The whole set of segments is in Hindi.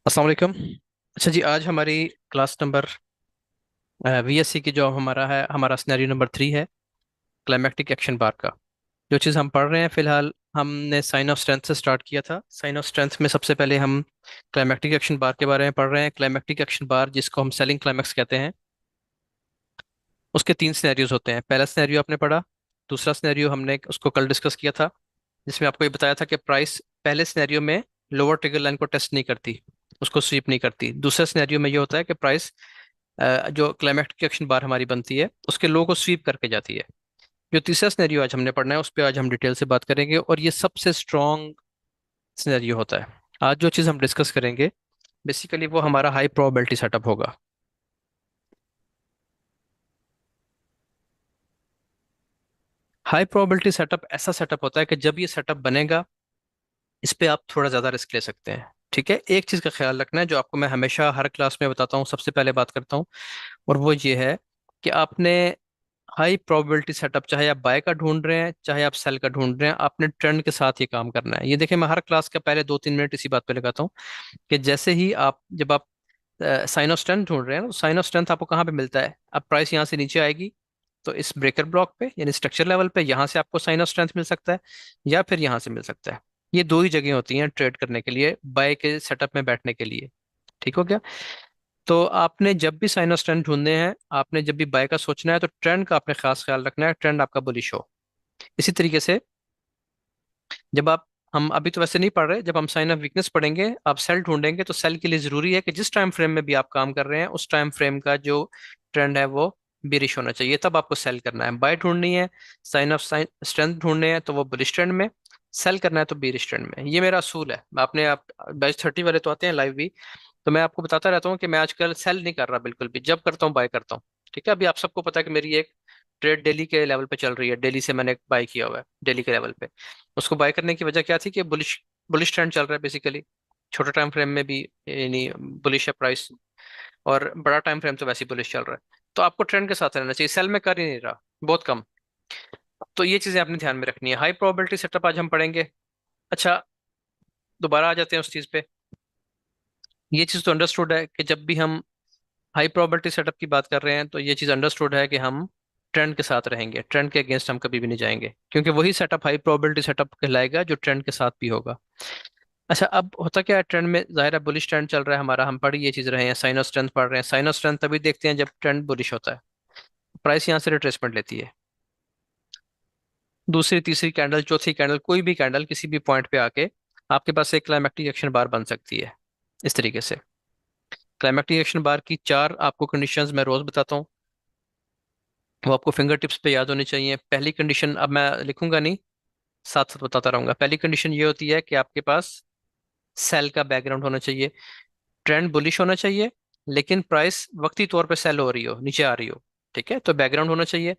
अस्सलाम वालेकुम। अच्छा जी, आज हमारी क्लास नंबर वीएससी की जो हमारा सिनेरियो नंबर 3 है, क्लाइमेक्टिक एक्शन बार का। जो चीज़ हम पढ़ रहे हैं फिलहाल, हमने साइन ऑफ स्ट्रेंथ से स्टार्ट किया था। साइन ऑफ स्ट्रेंथ में सबसे पहले हम क्लाइमेक्टिक एक्शन बार के बारे में पढ़ रहे हैं। क्लाइमेक्टिक एक्शन बार, जिसको हम सेलिंग क्लाइमेक्स कहते हैं, उसके तीन सिनेरियोज होते हैं। पहला सिनेरियो आपने पढ़ा, दूसरा सिनेरियो हमने उसको कल डिस्कस किया था, जिसमें आपको ये बताया था कि प्राइस पहले सिनेरियो में लोअर ट्रिगर लाइन को टेस्ट नहीं करती, उसको स्वीप नहीं करती। दूसरे सिनेरियो में ये होता है कि प्राइस जो क्लाइमेक्टिक एक्शन बार हमारी बनती है उसके लो को स्वीप करके जाती है। जो तीसरा सिनेरियो आज हमने पढ़ना है उस पर आज हम डिटेल से बात करेंगे, और ये सबसे स्ट्रॉन्ग सिनेरियो होता है। आज जो चीज़ हम डिस्कस करेंगे बेसिकली वो हमारा हाई प्रोबेबिलिटी सेटअप होगा। हाई प्रोबेबिलिटी सेटअप ऐसा सेटअप होता है कि जब ये सेटअप बनेगा, इस पे आप थोड़ा ज़्यादा रिस्क ले सकते हैं। ठीक है, एक चीज़ का ख्याल रखना है जो आपको मैं हमेशा हर क्लास में बताता हूँ, सबसे पहले बात करता हूँ, और वो ये है कि आपने हाई प्रोबेबिलिटी सेटअप, चाहे आप बाय का ढूंढ रहे हैं चाहे आप सेल का ढूंढ रहे हैं, आपने ट्रेंड के साथ ये काम करना है। ये देखिए, मैं हर क्लास के पहले 2-3 मिनट इसी बात पे लगाता हूँ कि जैसे ही जब आप साइन ऑफ स्ट्रेंथ ढूंढ रहे हैं ना, साइन ऑफ स्ट्रेंथ आपको कहाँ पे मिलता है? अब प्राइस यहाँ से नीचे आएगी तो इस ब्रेकर ब्लॉक पे, यानी स्ट्रक्चर लेवल पे, यहाँ से आपको साइन ऑफ स्ट्रेंथ मिल सकता है, या फिर यहाँ से मिल सकता है। ये दो ही जगह होती हैं ट्रेड करने के लिए, बाय के सेटअप में बैठने के लिए। ठीक हो गया? तो आपने जब भी साइन ऑफ स्ट्रेंथ ढूंढने हैं, आपने जब भी बाय का सोचना है, तो ट्रेंड का आपने खास ख्याल रखना है, ट्रेंड आपका बुलिश हो। इसी तरीके से जब आप हम अभी तो वैसे नहीं पढ़ रहे, जब हम साइन ऑफ वीकनेस पढ़ेंगे, आप सेल ढूंढेंगे, तो सेल के लिए जरूरी है कि जिस टाइम फ्रेम में भी आप काम कर रहे हैं उस टाइम फ्रेम का जो ट्रेंड है वो बेरिश होना चाहिए, तब आपको सेल करना है। बाय ढूंढनी है, साइन ऑफ साइन स्ट्रेंथ ढूंढने हैं तो वो बुलिश ट्रेंड में, सेल करना है तो बेरिश ट्रेंड में। ये मेरा असूल है। आपने आप बैच 30 वाले तो आते हैं लाइव भी, तो मैं आपको बताता रहता हूँ कि मैं आजकल सेल नहीं कर रहा बिल्कुल भी, जब करता हूँ बाय करता हूँ। ठीक है, अभी आप सबको पता है कि मेरी एक ट्रेड डेली के लेवल पे चल रही है, डेली से मैंने बाय किया हुआ है डेली के लेवल पे। उसको बाय करने की वजह क्या थी कि बुलिश बुलिश ट्रेंड चल रहा है बेसिकली, छोटे टाइम फ्रेम में भी, यानी बुलिश है प्राइस, और बड़ा टाइम फ्रेम तो वैसे ही बुलिश चल रहा है। तो आपको ट्रेंड के साथ रहना चाहिए, सेल में कर ही नहीं रहा, बहुत कम। तो ये चीजें आपने ध्यान में रखनी है। हाई प्रोबेबिलिटी सेटअप आज हम पढ़ेंगे। अच्छा, दोबारा आ जाते हैं उस चीज पे। ये चीज तो अंडरस्टूड है कि जब भी हम हाई प्रोबेबिलिटी सेटअप की बात कर रहे हैं तो ये चीज अंडरस्टूड है कि हम ट्रेंड के साथ रहेंगे, ट्रेंड के अगेंस्ट हम कभी भी नहीं जाएंगे, क्योंकि वही सेटअप हाई प्रोबेबिलिटी सेटअप कहलाएगा जो ट्रेंड के साथ भी होगा। अच्छा, अब होता क्या है, ट्रेंड में जाहिर है बुलिश ट्रेंड चल रहा है हमारा, हम पढ़ ये चीज रहे हैं, साइन ऑफ स्ट्रेंथ पढ़ रहे हैं। साइन ऑफ स्ट्रेंथ तभी देखते हैं जब ट्रेंड बुलिश होता है, प्राइस यहाँ से रिट्रेसमेंट लेती है, दूसरी तीसरी कैंडल चौथी कैंडल, कोई भी कैंडल किसी भी पॉइंट पे आके आपके पास एक क्लाइमेक्टिक एक्शन बार बन सकती है इस तरीके से। क्लाइमेक्टिक एक्शन बार की चार आपको कंडीशंस मैं रोज बताता हूँ, वो आपको फिंगर टिप्स पे याद होनी चाहिए। पहली कंडीशन, अब मैं लिखूंगा नहीं, साथ साथ बताता रहूंगा। पहली कंडीशन ये होती है कि आपके पास सेल का बैकग्राउंड होना चाहिए, ट्रेंड बुलिश होना चाहिए, लेकिन प्राइस वक्ती तौर पे सेल हो रही हो, नीचे आ रही हो। ठीक है, तो बैकग्राउंड होना चाहिए।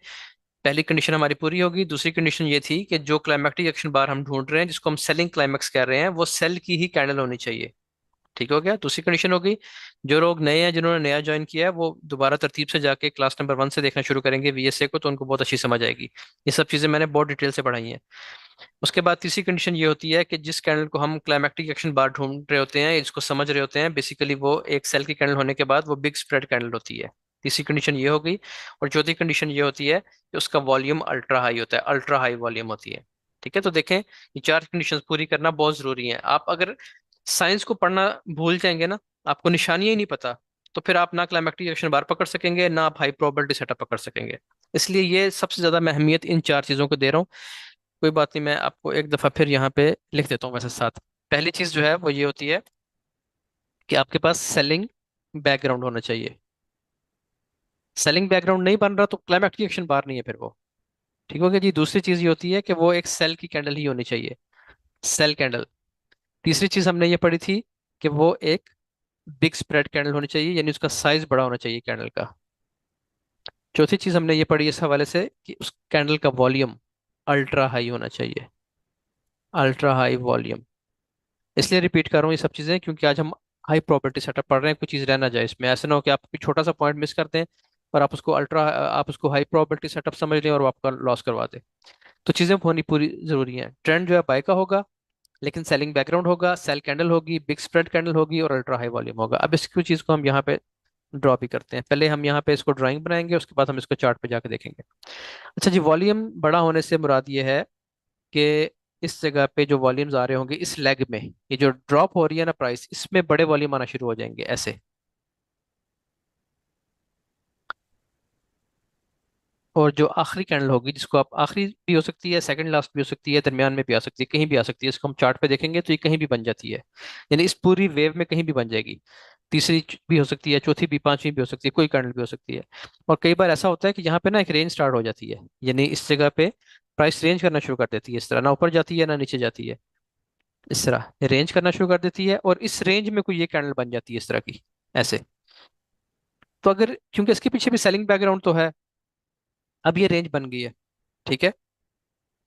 पहली कंडीशन हमारी पूरी होगी। दूसरी कंडीशन ये थी कि जो क्लाइमेक्टिक एक्शन बार हम ढूंढ रहे हैं, जिसको हम सेलिंग क्लाइमेक्स कह रहे हैं, वो सेल की ही कैंडल होनी चाहिए। ठीक हो गया? दूसरी कंडीशन हो गई, जो लोग नए हैं, जिन्होंने नया ज्वाइन किया है, वो दोबारा तरतीब से जाके क्लास नंबर 1 से देखना शुरू करेंगे वीएसए को, तो उनको बहुत अच्छी समझ आएगी। ये सब चीजें मैंने बहुत डिटेल से पढ़ाई हैं। उसके बाद तीसरी कंडीशन ये होती है कि जिस कैंडल को हम क्लाइमेक्टिक एक्शन बार ढूंढ रहे होते हैं, इसको समझ रहे होते हैं, बेसिकली वो एक सेल की कैंडल होने के बाद वो बिग स्प्रेड कैंडल होती है। तीसरी कंडीशन ये हो गई। और चौथी कंडीशन ये होती है कि उसका वॉल्यूम अल्ट्रा हाई होता है, अल्ट्रा हाई वॉल्यूम होती है। ठीक है, तो देखें, ये चार कंडीशन पूरी करना बहुत जरूरी है। आप अगर साइंस को पढ़ना भूल जाएंगे ना, आपको निशानियां ही नहीं पता, तो फिर आप ना क्लाइमेक्टिक एक्शन बार पकड़ सकेंगे, ना आप हाई प्रोबेबिलिटी सेटअप पकड़ सकेंगे। इसलिए ये सबसे ज्यादा मैं अहमियत इन चार चीजों को दे रहा हूँ। कोई बात नहीं, मैं आपको एक दफा फिर यहाँ पे लिख देता हूँ वैसे साथ। पहली चीज जो है वो ये होती है कि आपके पास सेलिंग बैकग्राउंड होना चाहिए। सेलिंग बैकग्राउंड नहीं बन रहा तो क्लाइमेक्टिक एक्शन बार नहीं है फिर वो। ठीक हो गया जी? दूसरी चीज ये होती है कि वो एक सेल की कैंडल ही होनी चाहिए, सेल कैंडल। तीसरी चीज हमने ये पढ़ी थी कि वो एक बिग स्प्रेड कैंडल होनी चाहिए, यानी उसका साइज बड़ा होना चाहिए कैंडल का। चौथी चीज हमने ये पढ़ी इस हवाले से कि उस कैंडल का वॉल्यूम अल्ट्रा हाई होना चाहिए, अल्ट्रा हाई वॉल्यूम। इसलिए रिपीट कर रहा हूँ ये सब चीजें, क्योंकि आज हम हाई प्रॉपर्टी सेटअप पढ़ रहे हैं, कुछ चीज रहना जाए इसमें, ऐसा ना हो कि आप कोई छोटा सा पॉइंट मिस करते हैं और आप उसको हाई प्रॉपर्टी सेटअप समझ लें और वो आपका लॉस करवा दे। तो चीजें होनी पूरी जरूरी हैं। ट्रेंड जो है बाय का होगा, लेकिन सेलिंग बैकग्राउंड होगा, सेल कैंडल होगी, बिग स्प्रेड कैंडल होगी और अल्ट्रा हाई वॉल्यूम होगा। अब इसकी चीज़ को हम यहाँ पे ड्रॉ भी करते हैं। पहले हम यहाँ पे इसको ड्राइंग बनाएंगे, उसके बाद हम इसको चार्ट पे जाके देखेंगे। अच्छा जी, वॉल्यूम बड़ा होने से मुराद ये है कि इस जगह पे जो वॉल्यूम्स आ रहे होंगे इस लेग में, ये जो ड्रॉप हो रही है ना प्राइस, इसमें बड़े वॉल्यूम आना शुरू हो जाएंगे ऐसे। और जो आखिरी कैंडल होगी, जिसको आप आखिरी भी हो सकती है, सेकंड लास्ट भी हो सकती है, दरमियान में भी आ सकती है, कहीं भी आ सकती है, इसको हम चार्ट पे देखेंगे तो ये कहीं भी बन जाती है। यानी इस पूरी वेव में कहीं भी बन जाएगी। तीसरी भी हो सकती है, चौथी भी, पांचवी भी हो सकती है, कोई कैंडल भी हो सकती है। और कई बार ऐसा होता है कि यहाँ पे ना एक रेंज स्टार्ट हो जाती है, यानी इस जगह पे प्राइस रेंज करना शुरू कर देती है, इस तरह ना ऊपर जाती है ना नीचे जाती है, इस तरह रेंज करना शुरू कर देती है। और इस रेंज में कोई ये कैंडल बन जाती है इस तरह की, ऐसे। तो अगर, क्योंकि इसके पीछे भी सेलिंग बैकग्राउंड तो है, अब ये रेंज बन गई है, ठीक है।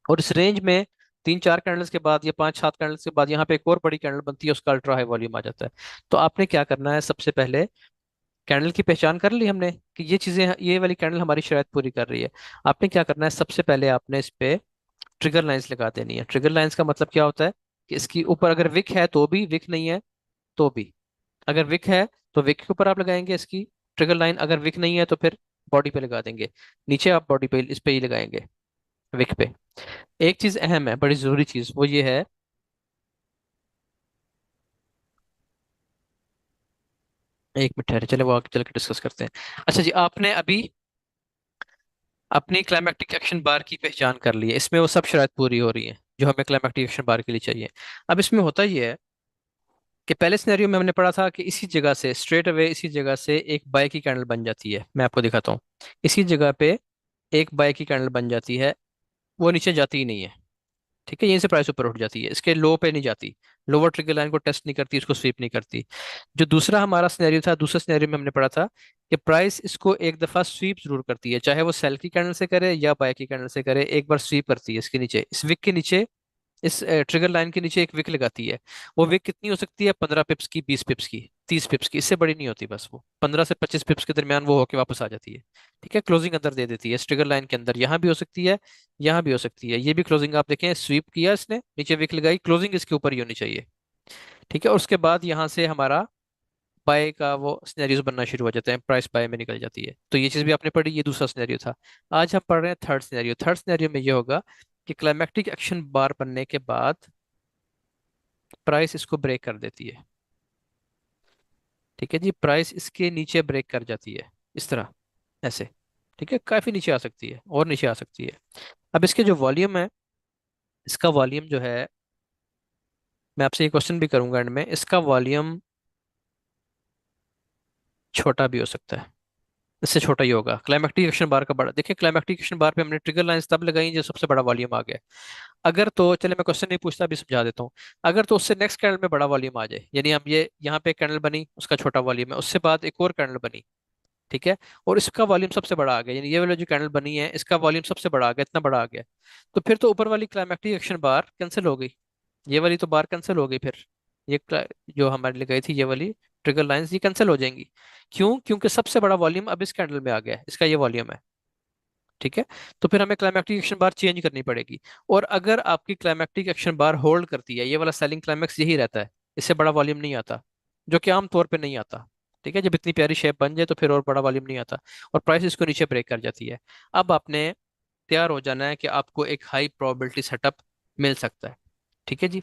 और इस रेंज में तीन चार कैंडल्स के बाद या पांच सात कैंडल्स के बाद यहाँ पे एक और बड़ी कैंडल बनती है, उसका अल्ट्रा हाई वॉल्यूम आ जाता है। तो आपने क्या करना है, सबसे पहले कैंडल की पहचान कर ली हमने कि ये चीजें, ये वाली कैंडल हमारी शर्त पूरी कर रही है। आपने क्या करना है, सबसे पहले आपने इस पे ट्रिगर लाइंस लगा देनी है। ट्रिगर लाइंस का मतलब क्या होता है कि इसकी ऊपर अगर विक है तो भी, विक नहीं है तो भी। अगर विक है तो विक के ऊपर आप लगाएंगे इसकी ट्रिगर लाइन, अगर विक नहीं है तो फिर बॉडी पे लगा देंगे। नीचे आप बॉडी पे इस पे ही लगाएंगे, विक पे। एक चीज अहम है, बड़ी जरूरी चीज, वो ये है, एक मिनट ठहरे, चले वो आगे चल के डिस्कस करते हैं। अच्छा जी, आपने अभी अपनी क्लाइमेक्टिक एक्शन बार की पहचान कर ली है, इसमें वो सब शर्त पूरी हो रही है जो हमें क्लाइमेक्टिक एक्शन बार के लिए चाहिए। अब इसमें होता ये है कि पहले सिनेरियो में हमने पढ़ा था कि इसी जगह से स्ट्रेट अवे, इसी जगह से एक बाय की कैंडल बन जाती है। मैं आपको दिखाता हूँ, इसी जगह पे एक बाय की कैंडल बन जाती है, वो नीचे जाती ही नहीं है, ठीक है। यहीं से प्राइस ऊपर उठ जाती है, इसके लो पे नहीं जाती, लोअर ट्रिगर लाइन को टेस्ट नहीं करती, इसको स्वीप नहीं करती। जो दूसरा हमारा सिनेरियो था, दूसरे सिनेरियो में हमने पढ़ा था कि प्राइस इसको एक दफा स्वीप जरूर करती है, चाहे वो सेल की कैंडल से करे या बाय की कैंडल से करे, एक बार स्वीप करती है इसके नीचे, इस विक के नीचे, इस ट्रिगर लाइन के नीचे एक विक लगाती है। वो विक कितनी हो सकती है, 15 पिप्स की, 20 पिप्स की, 30 पिप्स की, इससे बड़ी नहीं होती, बस वो 15 से 25 पिप्स के दरमियान वो होके वापस आ जाती है, ठीक है। क्लोजिंग अंदर दे देती है इस ट्रिगर लाइन के अंदर, यहाँ भी हो सकती है, यहाँ भी हो सकती है। ये भी क्लोजिंग आप देखें, स्वीप किया इसने, नीचे विक लगाई, क्लोजिंग इसके ऊपर ही होनी चाहिए, ठीक है। और उसके बाद यहाँ से हमारा बाय का वो सिनेरियोज बनना शुरू हो जाते हैं, प्राइस बाय में निकल जाती है। तो ये चीज भी आपने पढ़ी, ये दूसरा सिनेरियो था। आज हम पढ़ रहे हैं थर्ड सिनेरियो। थर्ड सिनेरियो में ये होगा कि क्लाइमेक्टिक एक्शन बार बनने के बाद प्राइस इसको ब्रेक कर देती है, ठीक है जी। प्राइस इसके नीचे ब्रेक कर जाती है, इस तरह, ऐसे, ठीक है। काफी नीचे आ सकती है और नीचे आ सकती है। अब इसके जो वॉल्यूम है, इसका वॉल्यूम जो है, मैं आपसे ये क्वेश्चन भी करूंगा एंड में, इसका वॉल्यूम छोटा भी हो सकता है, इससे छोटा ही होगा। क्लाइमेक्टिक एक्शन बार का बड़ा, देखिए क्लाइमेक्टिक एक्शन बार पे हमने ट्रिगर लाइंस तब लगाई जो सबसे बड़ा वॉल्यूम आ गया। अगर तो चले, मैं क्वेश्चन नहीं पूछता, अभी समझा देता हूँ। अगर तो उससे नेक्स्ट कैंडल में बड़ा वॉल्यूम आ जाए, यानी हम ये यहाँ पे कैंडल बनी, उसका छोटा वॉल्यूम है, उससे बाद एक और कैंडल बनी, ठीक है, और इसका वॉल्यूम सबसे बड़ा आ गया, यानी ये वाला जो कैंडल बनी है इसका वॉल्यूम सबसे बड़ा आ गया, इतना बड़ा आ गया, तो फिर तो ऊपर वाली क्लाइमेक्टिक एक्शन बार कैंसिल हो गई, ये वाली तो बार कैंसिल हो गई फिर। ये जो हमारे लिए गई थी ये वाली ट्रिगर लाइंस, ये कैंसिल हो जाएंगी। क्यों? क्योंकि सबसे बड़ा वॉल्यूम अब इस कैंडल में आ गया है, इसका ये वॉल्यूम है, ठीक है। तो फिर हमें क्लाइमेक्टिक एक्शन बार चेंज करनी पड़ेगी। और अगर आपकी क्लाइमेक्टिक एक्शन बार होल्ड करती है, ये वाला सेलिंग क्लाइमेक्स यही रहता है, इससे बड़ा वॉल्यूम नहीं आता, जो कि आम तौर पे नहीं आता, ठीक है। जब इतनी प्यारी शेप बन जाए तो फिर और बड़ा वॉल्यूम नहीं आता, और प्राइस इसको नीचे ब्रेक कर जाती है। अब आपने तैयार हो जाना है कि आपको एक हाई प्रोबेबिलिटी सेटअप मिल सकता है, ठीक है जी।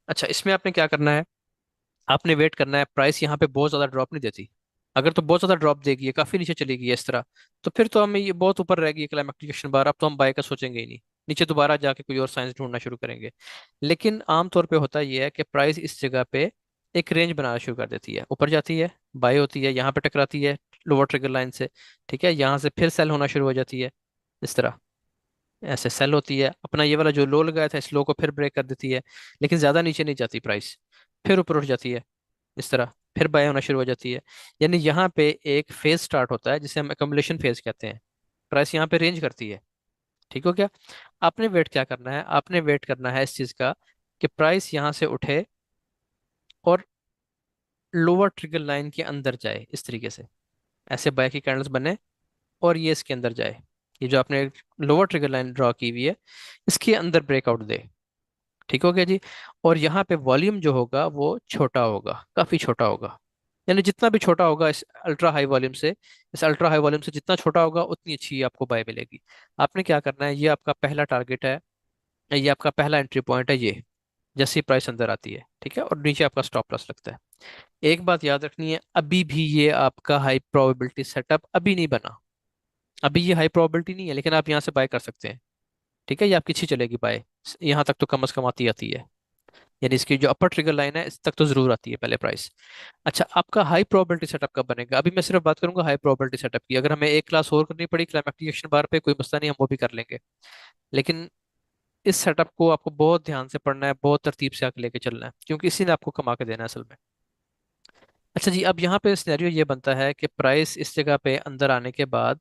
अच्छा, इसमें आपने क्या करना है, आपने वेट करना है, प्राइस यहाँ पे बहुत ज्यादा ड्रॉप नहीं देती। अगर तो बहुत ज्यादा ड्रॉप देगी, ये काफी नीचे चली गई है इस तरह, तो फिर तो हमें ये बहुत ऊपर रहेगी क्लाइमेक्टिक बार, अब तो हम बाय का सोचेंगे ही नहीं, नीचे दोबारा जाके कोई और साइंस ढूंढना शुरू करेंगे। लेकिन आमतौर पे होता यह है कि प्राइस इस जगह पे एक रेंज बनाना शुरू कर देती है, ऊपर जाती है, बाय होती है, यहाँ पे टकराती है लोअर ट्रिगर लाइन से, ठीक है, यहाँ से फिर सेल होना शुरू हो जाती है, इस तरह, ऐसे सेल होती है, अपना ये वाला जो लो लगाया था इस लो को फिर ब्रेक कर देती है, लेकिन ज्यादा नीचे नहीं जाती प्राइस, फिर ऊपर उठ जाती है, इस तरह, फिर बाय होना शुरू हो जाती है। यानी यहाँ पे एक फेज स्टार्ट होता है जिसे हम एकम्युलेशन फेज कहते हैं, प्राइस यहाँ पे रेंज करती है, ठीक हो क्या। आपने वेट क्या करना है, आपने वेट करना है इस चीज का कि प्राइस यहाँ से उठे और लोअर ट्रिगर लाइन के अंदर जाए, इस तरीके से, ऐसे बाय की कैंडल्स बने और ये इसके अंदर जाए, ये जो आपने लोअर ट्रिगर लाइन ड्रॉ की हुई है इसके अंदर ब्रेकआउट दे, ठीक हो गया जी। और यहाँ पे वॉल्यूम जो होगा वो छोटा होगा, काफी छोटा होगा। यानी जितना भी छोटा होगा इस अल्ट्रा हाई वॉल्यूम से, इस अल्ट्रा हाई वॉल्यूम से जितना छोटा होगा उतनी अच्छी आपको बाय मिलेगी। आपने क्या करना है, ये आपका पहला टारगेट है, ये आपका पहला एंट्री पॉइंट है ये, जैसे ही प्राइस अंदर आती है, ठीक है, और नीचे आपका स्टॉप लॉस लगता है। एक बात याद रखनी है, अभी भी ये आपका हाई प्रोबेबिलिटी सेटअप अभी नहीं बना, अभी ये हाई प्रोबेबिलिटी नहीं है, लेकिन आप यहाँ से बाय कर सकते हैं। ठीक है, ये आपकी अच्छी चलेगी बाय, यहाँ तक तो कम से कम आती आती है। यानी इसकी जो अपर ट्रिगर लाइन है इस तक तो जरूर आती है पहले प्राइस। अच्छा, आपका हाई प्रोबेबिलिटी सेटअप कब बनेगा, अभी मैं सिर्फ बात करूंगा हाई प्रोबेबिलिटी सेटअप की। अगर हमें एक क्लास और करनी पड़ी क्लाइमेक्टिक एक्शन बार पे, कोई मसला नहीं, हम वो भी कर लेंगे। लेकिन इस सेटअप को आपको बहुत ध्यान से पढ़ना है, बहुत तरतीब से आगे लेके चलना है, क्योंकि इसी ने आपको कमा के देना है असल में। अच्छा जी, अब यहाँ पे सिनेरियो ये बनता है कि प्राइस इस जगह पे अंदर आने के बाद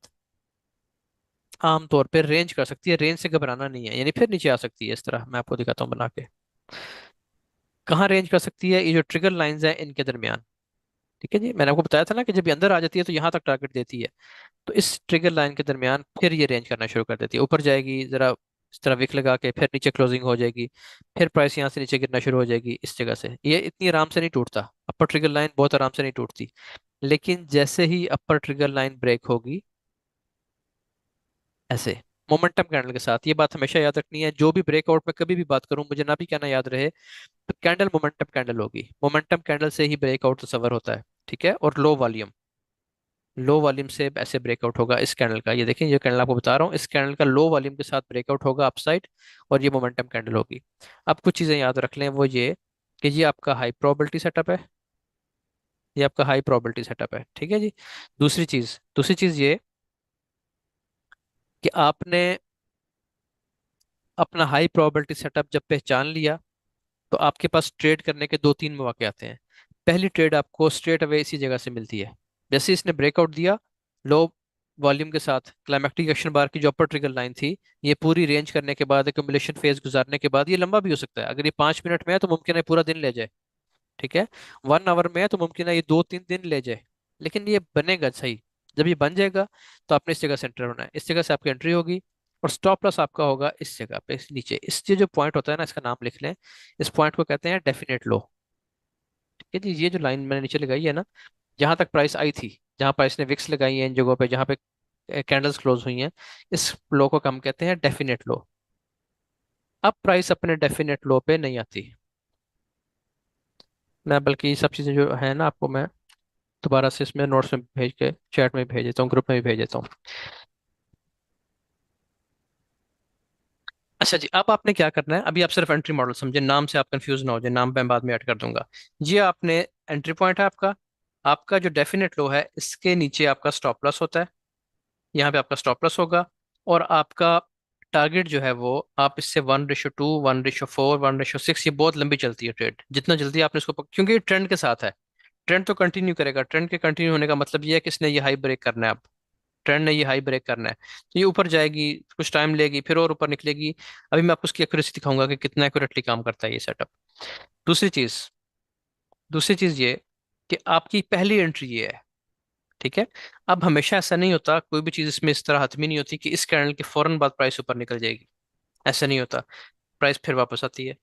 आमतौर पे रेंज कर सकती है, रेंज से घबराना नहीं है, यानी फिर नीचे आ सकती है। इस तरह मैं आपको दिखाता हूँ बना के, कहाँ रेंज कर सकती है, ये जो ट्रिगर लाइंस हैं इनके दरमियान। ठीक है जी, मैंने आपको बताया था ना कि जब ये अंदर आ जाती है तो यहाँ तक टारगेट देती है, तो इस ट्रिगर लाइन के दरमियान फिर ये रेंज करना शुरू कर देती है, ऊपर जाएगी जरा इस तरह विक लगा के, फिर नीचे क्लोजिंग हो जाएगी, फिर प्राइस यहाँ से नीचे गिरना शुरू हो जाएगी इस जगह से। ये इतनी आराम से नहीं टूटता, अपर ट्रिगर लाइन बहुत आराम से नहीं टूटती, लेकिन जैसे ही अपर ट्रिगर लाइन ब्रेक होगी ऐसे मोमेंटम कैंडल के साथ, ये बात हमेशा याद रखनी है, जो भी ब्रेकआउट में कभी भी बात करूं मुझे ना भी कहना याद रहे, तो कैंडल मोमेंटम कैंडल होगी, मोमेंटम कैंडल से ही ब्रेकआउट तस्वर होता है। ठीक है, और लो वॉल्यूम से ऐसे ब्रेकआउट होगा इस कैंडल का, ये देखें, ये कैंडल आपको बता रहा हूँ, इस कैंडल का लो वॉल्यूम के साथ ब्रेकआउट होगा अपसाइड, और ये मोमेंटम कैंडल होगी। अब कुछ चीजें याद रख लें, वो ये कि ये आपका हाई प्रोबेबिलिटी सेटअप है, ये आपका हाई प्रोबेबिलिटी सेटअप है। ठीक है जी। दूसरी चीज ये कि आपने अपना हाई प्रोबेबिलिटी सेटअप जब पहचान लिया, तो आपके पास ट्रेड करने के दो तीन मौके आते हैं। पहली ट्रेड आपको स्ट्रेट अवे इसी जगह से मिलती है, जैसे इसने ब्रेकआउट दिया लो वॉल्यूम के साथ, क्लाइमेक्टिक एक्शन बार की जो अपर ट्रिगर लाइन थी, ये पूरी रेंज करने के बाद, एक्यूमुलेशन फेज गुजारने के बाद, ये लंबा भी हो सकता है, अगर ये 5 मिनट में है तो मुमकिन है पूरा दिन ले जाए। ठीक है, 1 आवर में है तो मुमकिन है ये 2-3 दिन ले जाए, लेकिन ये बनेगा सही। जब ये बन जाएगा तो आपने इस जगह से एंटर होना है, इस जगह से आपकी एंट्री होगी, और स्टॉप लॉस आपका होगा इस जगह पे, इस नीचे, इस ये जो पॉइंट होता है ना, इसका नाम लिख लें, इस पॉइंट को कहते हैं डेफिनेट लो। ठीक है जी, ये जो लाइन मैंने नीचे लगाई है ना, जहां तक प्राइस आई थी, जहां प्राइस ने विक्स लगाई है इन जगहों पे जहां पे कैंडल्स क्लोज हुई हैं, इस लो को हम कहते हैं डेफिनेट लो। अब प्राइस अपने डेफिनेट लो पे नहीं आती, मैं बल्कि ये सब चीज़ें जो है ना आपको मैं दोबारा से इसमें नोट्स में भेज के, चैट में भेज देता हूँ, ग्रुप में भी भेज देता हूँ। अच्छा जी, अब आपने क्या करना है, अभी आप सिर्फ एंट्री मॉडल समझे, नाम से आप कंफ्यूज ना हो जाए, नाम मैं बाद में ऐड कर दूंगा। ये आपने एंट्री पॉइंट है आपका, आपका जो डेफिनेट लो है इसके नीचे आपका स्टॉप लॉस होता है, यहाँ पे आपका स्टॉप लॉस होगा, और आपका टारगेट जो है वो, आप इससे 1:2, 1:4, 1:6, ये बहुत लंबी चलती है ट्रेड, जितना जल्दी आपने इसको क्योंकि ये ट्रेंड के साथ है, ट्रेंड तो कंटिन्यू करेगा, ट्रेंड के कंटिन्यू होने का मतलब ये है कि इसने ये हाई ब्रेक करना है, अब ट्रेंड ने ये हाई ब्रेक करना है, तो ये ऊपर जाएगी, कुछ टाइम लेगी, फिर और ऊपर निकलेगी। अभी मैं आपको उसकी एक्यूरेसी दिखाऊंगा कि कितना एक्यूरेटली काम करता है ये सेटअप। दूसरी चीज दूसरी चीज ये कि आपकी पहली एंट्री ये है। ठीक है, अब हमेशा ऐसा नहीं होता, कोई भी चीज इसमें इस तरह हतमी नहीं होती कि इस कैंडल के फौरन बाद प्राइस ऊपर निकल जाएगी, ऐसा नहीं होता, प्राइस फिर वापस आती है।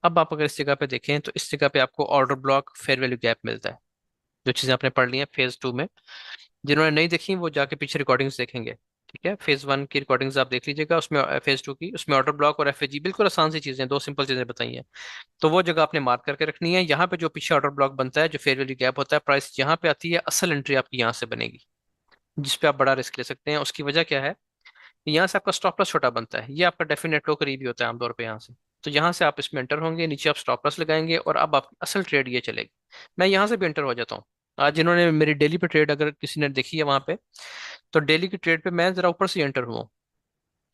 अब आप अगर इस जगह पे देखें तो इस जगह पे आपको order block, fair value gap मिलता है, जो चीजें आपने पढ़ ली हैं फेज 2 में। जिन्होंने नहीं देखी वो जाके पीछे रिकॉर्डिंग्स देखेंगे। ठीक है, फेज 1 की रिकॉर्डिंग्स आप देख लीजिएगा, उसमें फेज 2 की, उसमें ऑर्डर ब्लॉक और एफएजी बिल्कुल आसान सी चीजें, दो सिंपल चीजें बताई हैं। तो वो जगह आपने मार्क करके रखनी है, यहाँ पे जो पीछे ऑर्डर ब्लॉक बनता है, जो फेयर वैल्यू गैप होता है, प्राइस यहाँ पे आती है, असल एंट्री आपकी यहाँ से बनेगी, जिस पे आप बड़ा रिस्क ले सकते हैं। उसकी वजह क्या है, यहाँ से आपका स्टॉप लॉस छोटा बनता है, ये आपका डेफिनेट लो करीब ही होता है आमतौर पे यहाँ से, तो यहाँ से आप इसमें एंटर होंगे, नीचे आप स्टॉप लॉस लगाएंगे, और अब आप असल ट्रेड ये चलेगी। मैं यहाँ से भी एंटर हो जाता हूँ। आज जिन्होंने मेरी डेली पे ट्रेड अगर किसी ने देखी है वहां पे, तो डेली की ट्रेड पे मैं जरा ऊपर से एंटर हुआ।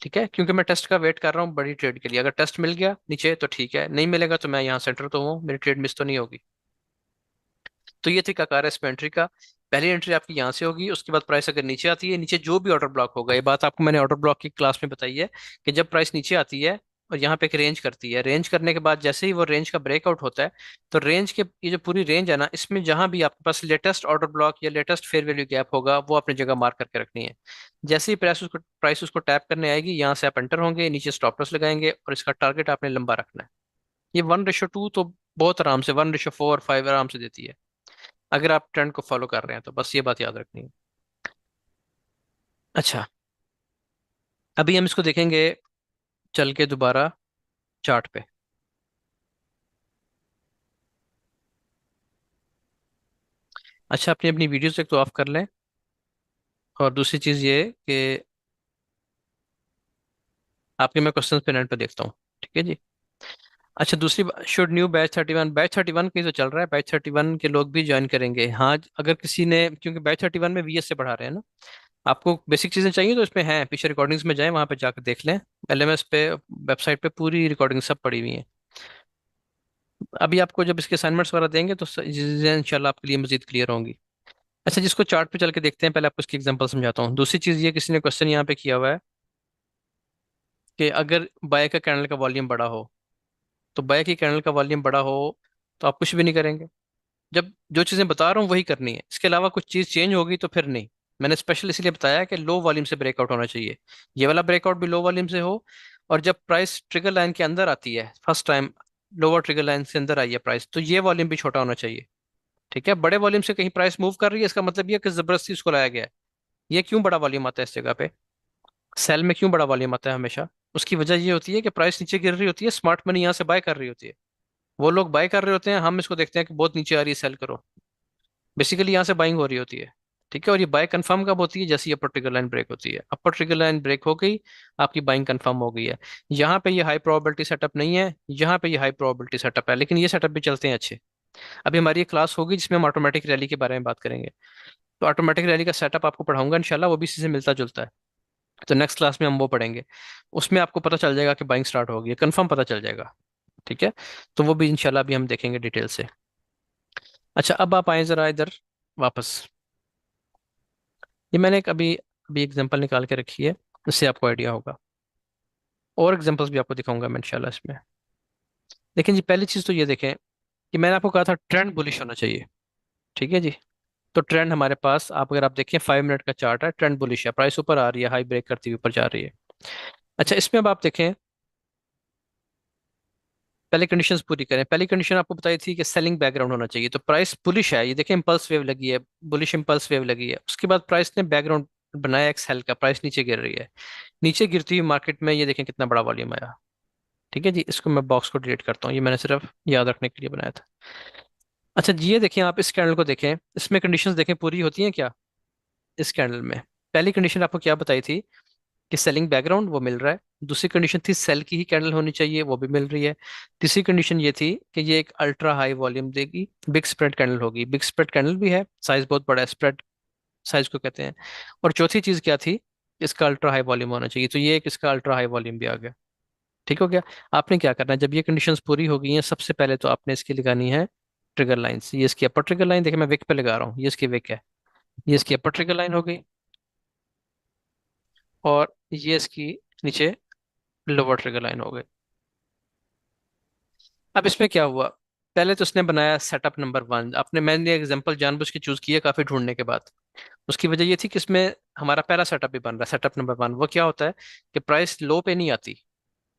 ठीक है, क्योंकि मैं टेस्ट का वेट कर रहा हूँ बड़ी ट्रेड के लिए, अगर टेस्ट मिल गया नीचे तो ठीक है, नहीं मिलेगा तो मैं यहाँ सेंटर तो हूँ, मेरी ट्रेड मिस तो नहीं होगी। तो ये तरीका कार है इसमें एंट्री का। पहली एंट्री आपकी यहाँ से होगी, उसके बाद प्राइस अगर नीचे आती है, नीचे जो भी ऑर्डर ब्लॉक होगा, ये बात आपको मैंने ऑर्डर ब्लॉक की क्लास में बताई है, कि जब प्राइस नीचे आती है और यहाँ पे एक रेंज करती है। रेंज करने के बाद जैसे ही वो रेंज का ब्रेकआउट होता है, तो रेंज के ये जो पूरी रेंज है ना, इसमें जहां भी आपके पास लेटेस्ट ऑर्डर ब्लॉक या लेटेस्ट फेयर वैल्यू गैप होगा, वो अपनी जगह मार्क करके रखनी है। जैसे ही प्राइस उसको टैप करने आएगी, यहाँ से आप एंटर होंगे, नीचे स्टॉप लॉस लगाएंगे और इसका टारगेट आपने लंबा रखना है। ये 1:2 तो बहुत आराम से, 1:4 5 आराम से देती है, अगर आप ट्रेंड को फॉलो कर रहे हैं तो। बस ये बात याद रखनी है। अच्छा, अभी हम इसको देखेंगे चल के दोबारा चार्ट पे। अच्छा, अपनी अपनी वीडियोस एक तो ऑफ कर लें, और दूसरी चीज़ ये कि आपके मैं क्वेश्चंस पे नेट पे देखता हूँ। ठीक है जी। अच्छा, दूसरी शुड न्यू बैच 31 की तो चल रहा है, बैच 31 के लोग भी ज्वाइन करेंगे। हाँ, अगर किसी ने, क्योंकि बैच 31 में वीएस से पढ़ा रहे हैं ना, आपको बेसिक चीज़ें चाहिए तो इसमें हैं, पीछे रिकॉर्डिंग्स में जाएं, वहाँ पे जाकर देख लें। एलएमएस पे वेबसाइट पे पूरी रिकॉर्डिंग सब पड़ी हुई हैं। अभी आपको जब इसके असाइनमेंट्स वगैरह देंगे तो चीज़ें इंशाल्लाह आपके लिए मजीद क्लियर होंगी। अच्छा, जिसको चार्ट पे चल के देखते हैं, पहले आपको इसकी एग्जांपल समझाता हूँ। दूसरी चीज़ ये, किसी ने क्वेश्चन यहाँ पे किया हुआ है कि अगर बाय का कैंडल का वॉल्यूम बड़ा हो, तो बाय की कैंडल का वॉल्यूम बड़ा हो तो आप कुछ भी नहीं करेंगे। जब जो चीज़ें बता रहा हूँ वही करनी है, इसके अलावा कुछ चीज़ चेंज होगी तो फिर नहीं। मैंने स्पेशल इसलिए बताया कि लो वॉल्यूम से ब्रेकआउट होना चाहिए, ये वाला ब्रेकआउट भी लो वॉल्यूम से हो। और जब प्राइस ट्रिगर लाइन के अंदर आती है, first time lower trigger line से अंदर आई है प्राइस, तो ये वॉल्यूम भी छोटा होना चाहिए। ठीक है, बड़े वॉल्यूम से कहीं प्राइस मूव कर रही है, इसका मतलब ये कि जबरदस्ती इसको लाया गया है। ये क्यों बड़ा वॉल्यूम आता है इस जगह पे, सेल में क्यों बड़ा वॉल्यूम आता है हमेशा? उसकी वजह ये होती है कि प्राइस नीचे गिर रही होती है, स्मार्ट मनी यहाँ से बाय कर रही होती है, वो लोग बाय कर रहे होते हैं, हम इसको देखते हैं कि बहुत नीचे आ रही है, सेल करो। बेसिकली यहाँ से बाइंग हो रही होती है। ठीक है, और ये बाय कंफर्म कब होती है? जैसे ये अपर ट्रिगर लाइन ब्रेक होती है, अपर ट्रिगर लाइन ब्रेक हो गई, आपकी बाइंग कंफर्म हो गई है। यहाँ पे ये हाई प्रोबेबिलिटी सेटअप नहीं है, यहाँ पे ये हाई प्रोबेबिलिटी सेटअप है, लेकिन ये सेटअप भी चलते हैं अच्छे। अभी हमारी एक क्लास होगी जिसमें हम ऑटोमेटिक रैली के बारे में बात करेंगे, तो ऑटोमेटिक रैली का सेटअप आपको पढ़ाऊंगा इंशाल्लाह, वो भी इसी से मिलता जुलता है। तो नेक्स्ट क्लास में हम वो पढ़ेंगे, उसमें आपको पता चल जाएगा कि बाइंग स्टार्ट होगी, कंफर्म पता चल जाएगा। ठीक है, तो वो भी इंशाल्लाह अभी हम देखेंगे डिटेल से। अच्छा, अब आप आए जरा इधर वापस। ये मैंने एक अभी अभी एग्जांपल निकाल के रखी है, इससे आपको आइडिया होगा। और एग्जांपल्स भी आपको दिखाऊंगा मैं इंशाल्लाह इसमें। लेकिन जी, पहली चीज़ तो ये देखें कि मैंने आपको कहा था ट्रेंड बुलिश होना चाहिए। ठीक है जी। तो ट्रेंड हमारे पास, आप अगर आप देखें 5 मिनट का चार्ट है, ट्रेंड बुलिश है, प्राइस ऊपर आ रही है, हाई ब्रेक करती हुई ऊपर जा रही है। अच्छा, इसमें अब आप देखें, पहले कंडीशंस पूरी करें। पहली कंडीशन आपको बताई थी कि सेलिंग बैकग्राउंड होना चाहिए, तो प्राइस बुलिश है, ये देखें इंपल्स वेव लगी है, बुलिश इंपल्स वेव लगी है। उसके बाद प्राइस ने बैकग्राउंड बनाया एक सेल का, प्राइस नीचे गिर रही है। नीचे गिरती हुई मार्केट में ये देखें कितना बड़ा वॉल्यूम आया। ठीक है जी, इसको मैं बॉक्स को डिलीट करता हूँ, ये मैंने सिर्फ याद रखने के लिए बनाया था। अच्छा जी, ये देखें, आप इस कैंडल को देखें, इसमें कंडीशंस देखें पूरी होती हैं क्या इस कैंडल में? पहली कंडीशन आपको क्या बताई थी कि सेलिंग बैकग्राउंड वो मिल रहा है। दूसरी कंडीशन थी सेल की ही कैंडल होनी चाहिए, वो भी मिल रही है। तीसरी कंडीशन ये थी कि ये एक अल्ट्रा हाई वॉल्यूम देगी, बिग स्प्रेड कैंडल होगी, बिग स्प्रेड कैंडल भी है, साइज बहुत बड़ा है, स्प्रेड साइज को कहते हैं। और चौथी चीज क्या थी? इसका अल्ट्रा हाई वॉल्यूम होना चाहिए, तो ये एक इसका अल्ट्रा हाई वॉल्यूम भी आ गया। ठीक हो गया। आपने क्या करना है, जब ये कंडीशंस पूरी हो गई हैं, सबसे पहले तो आपने इसकी लगानी है ट्रिगर लाइंस। ये इसकी अपर ट्रिगर लाइन, देखिए मैं विक पे लगा रहा हूँ, ये इसकी विक है, ये इसकी अपर ट्रिगर लाइन हो गई, और ये इसकी नीचे लोअर ट्रिगर लाइन हो गई। अब इसमें क्या हुआ, पहले तो उसने बनाया सेटअप नंबर 1, आपने, मैंने एग्जांपल जानबूझ के चूज किया काफी ढूंढने के बाद। उसकी वजह ये थी कि इसमें हमारा पहला सेटअप भी बन रहा है, सेटअप नंबर 1। वो क्या होता है कि प्राइस लो पे नहीं आती,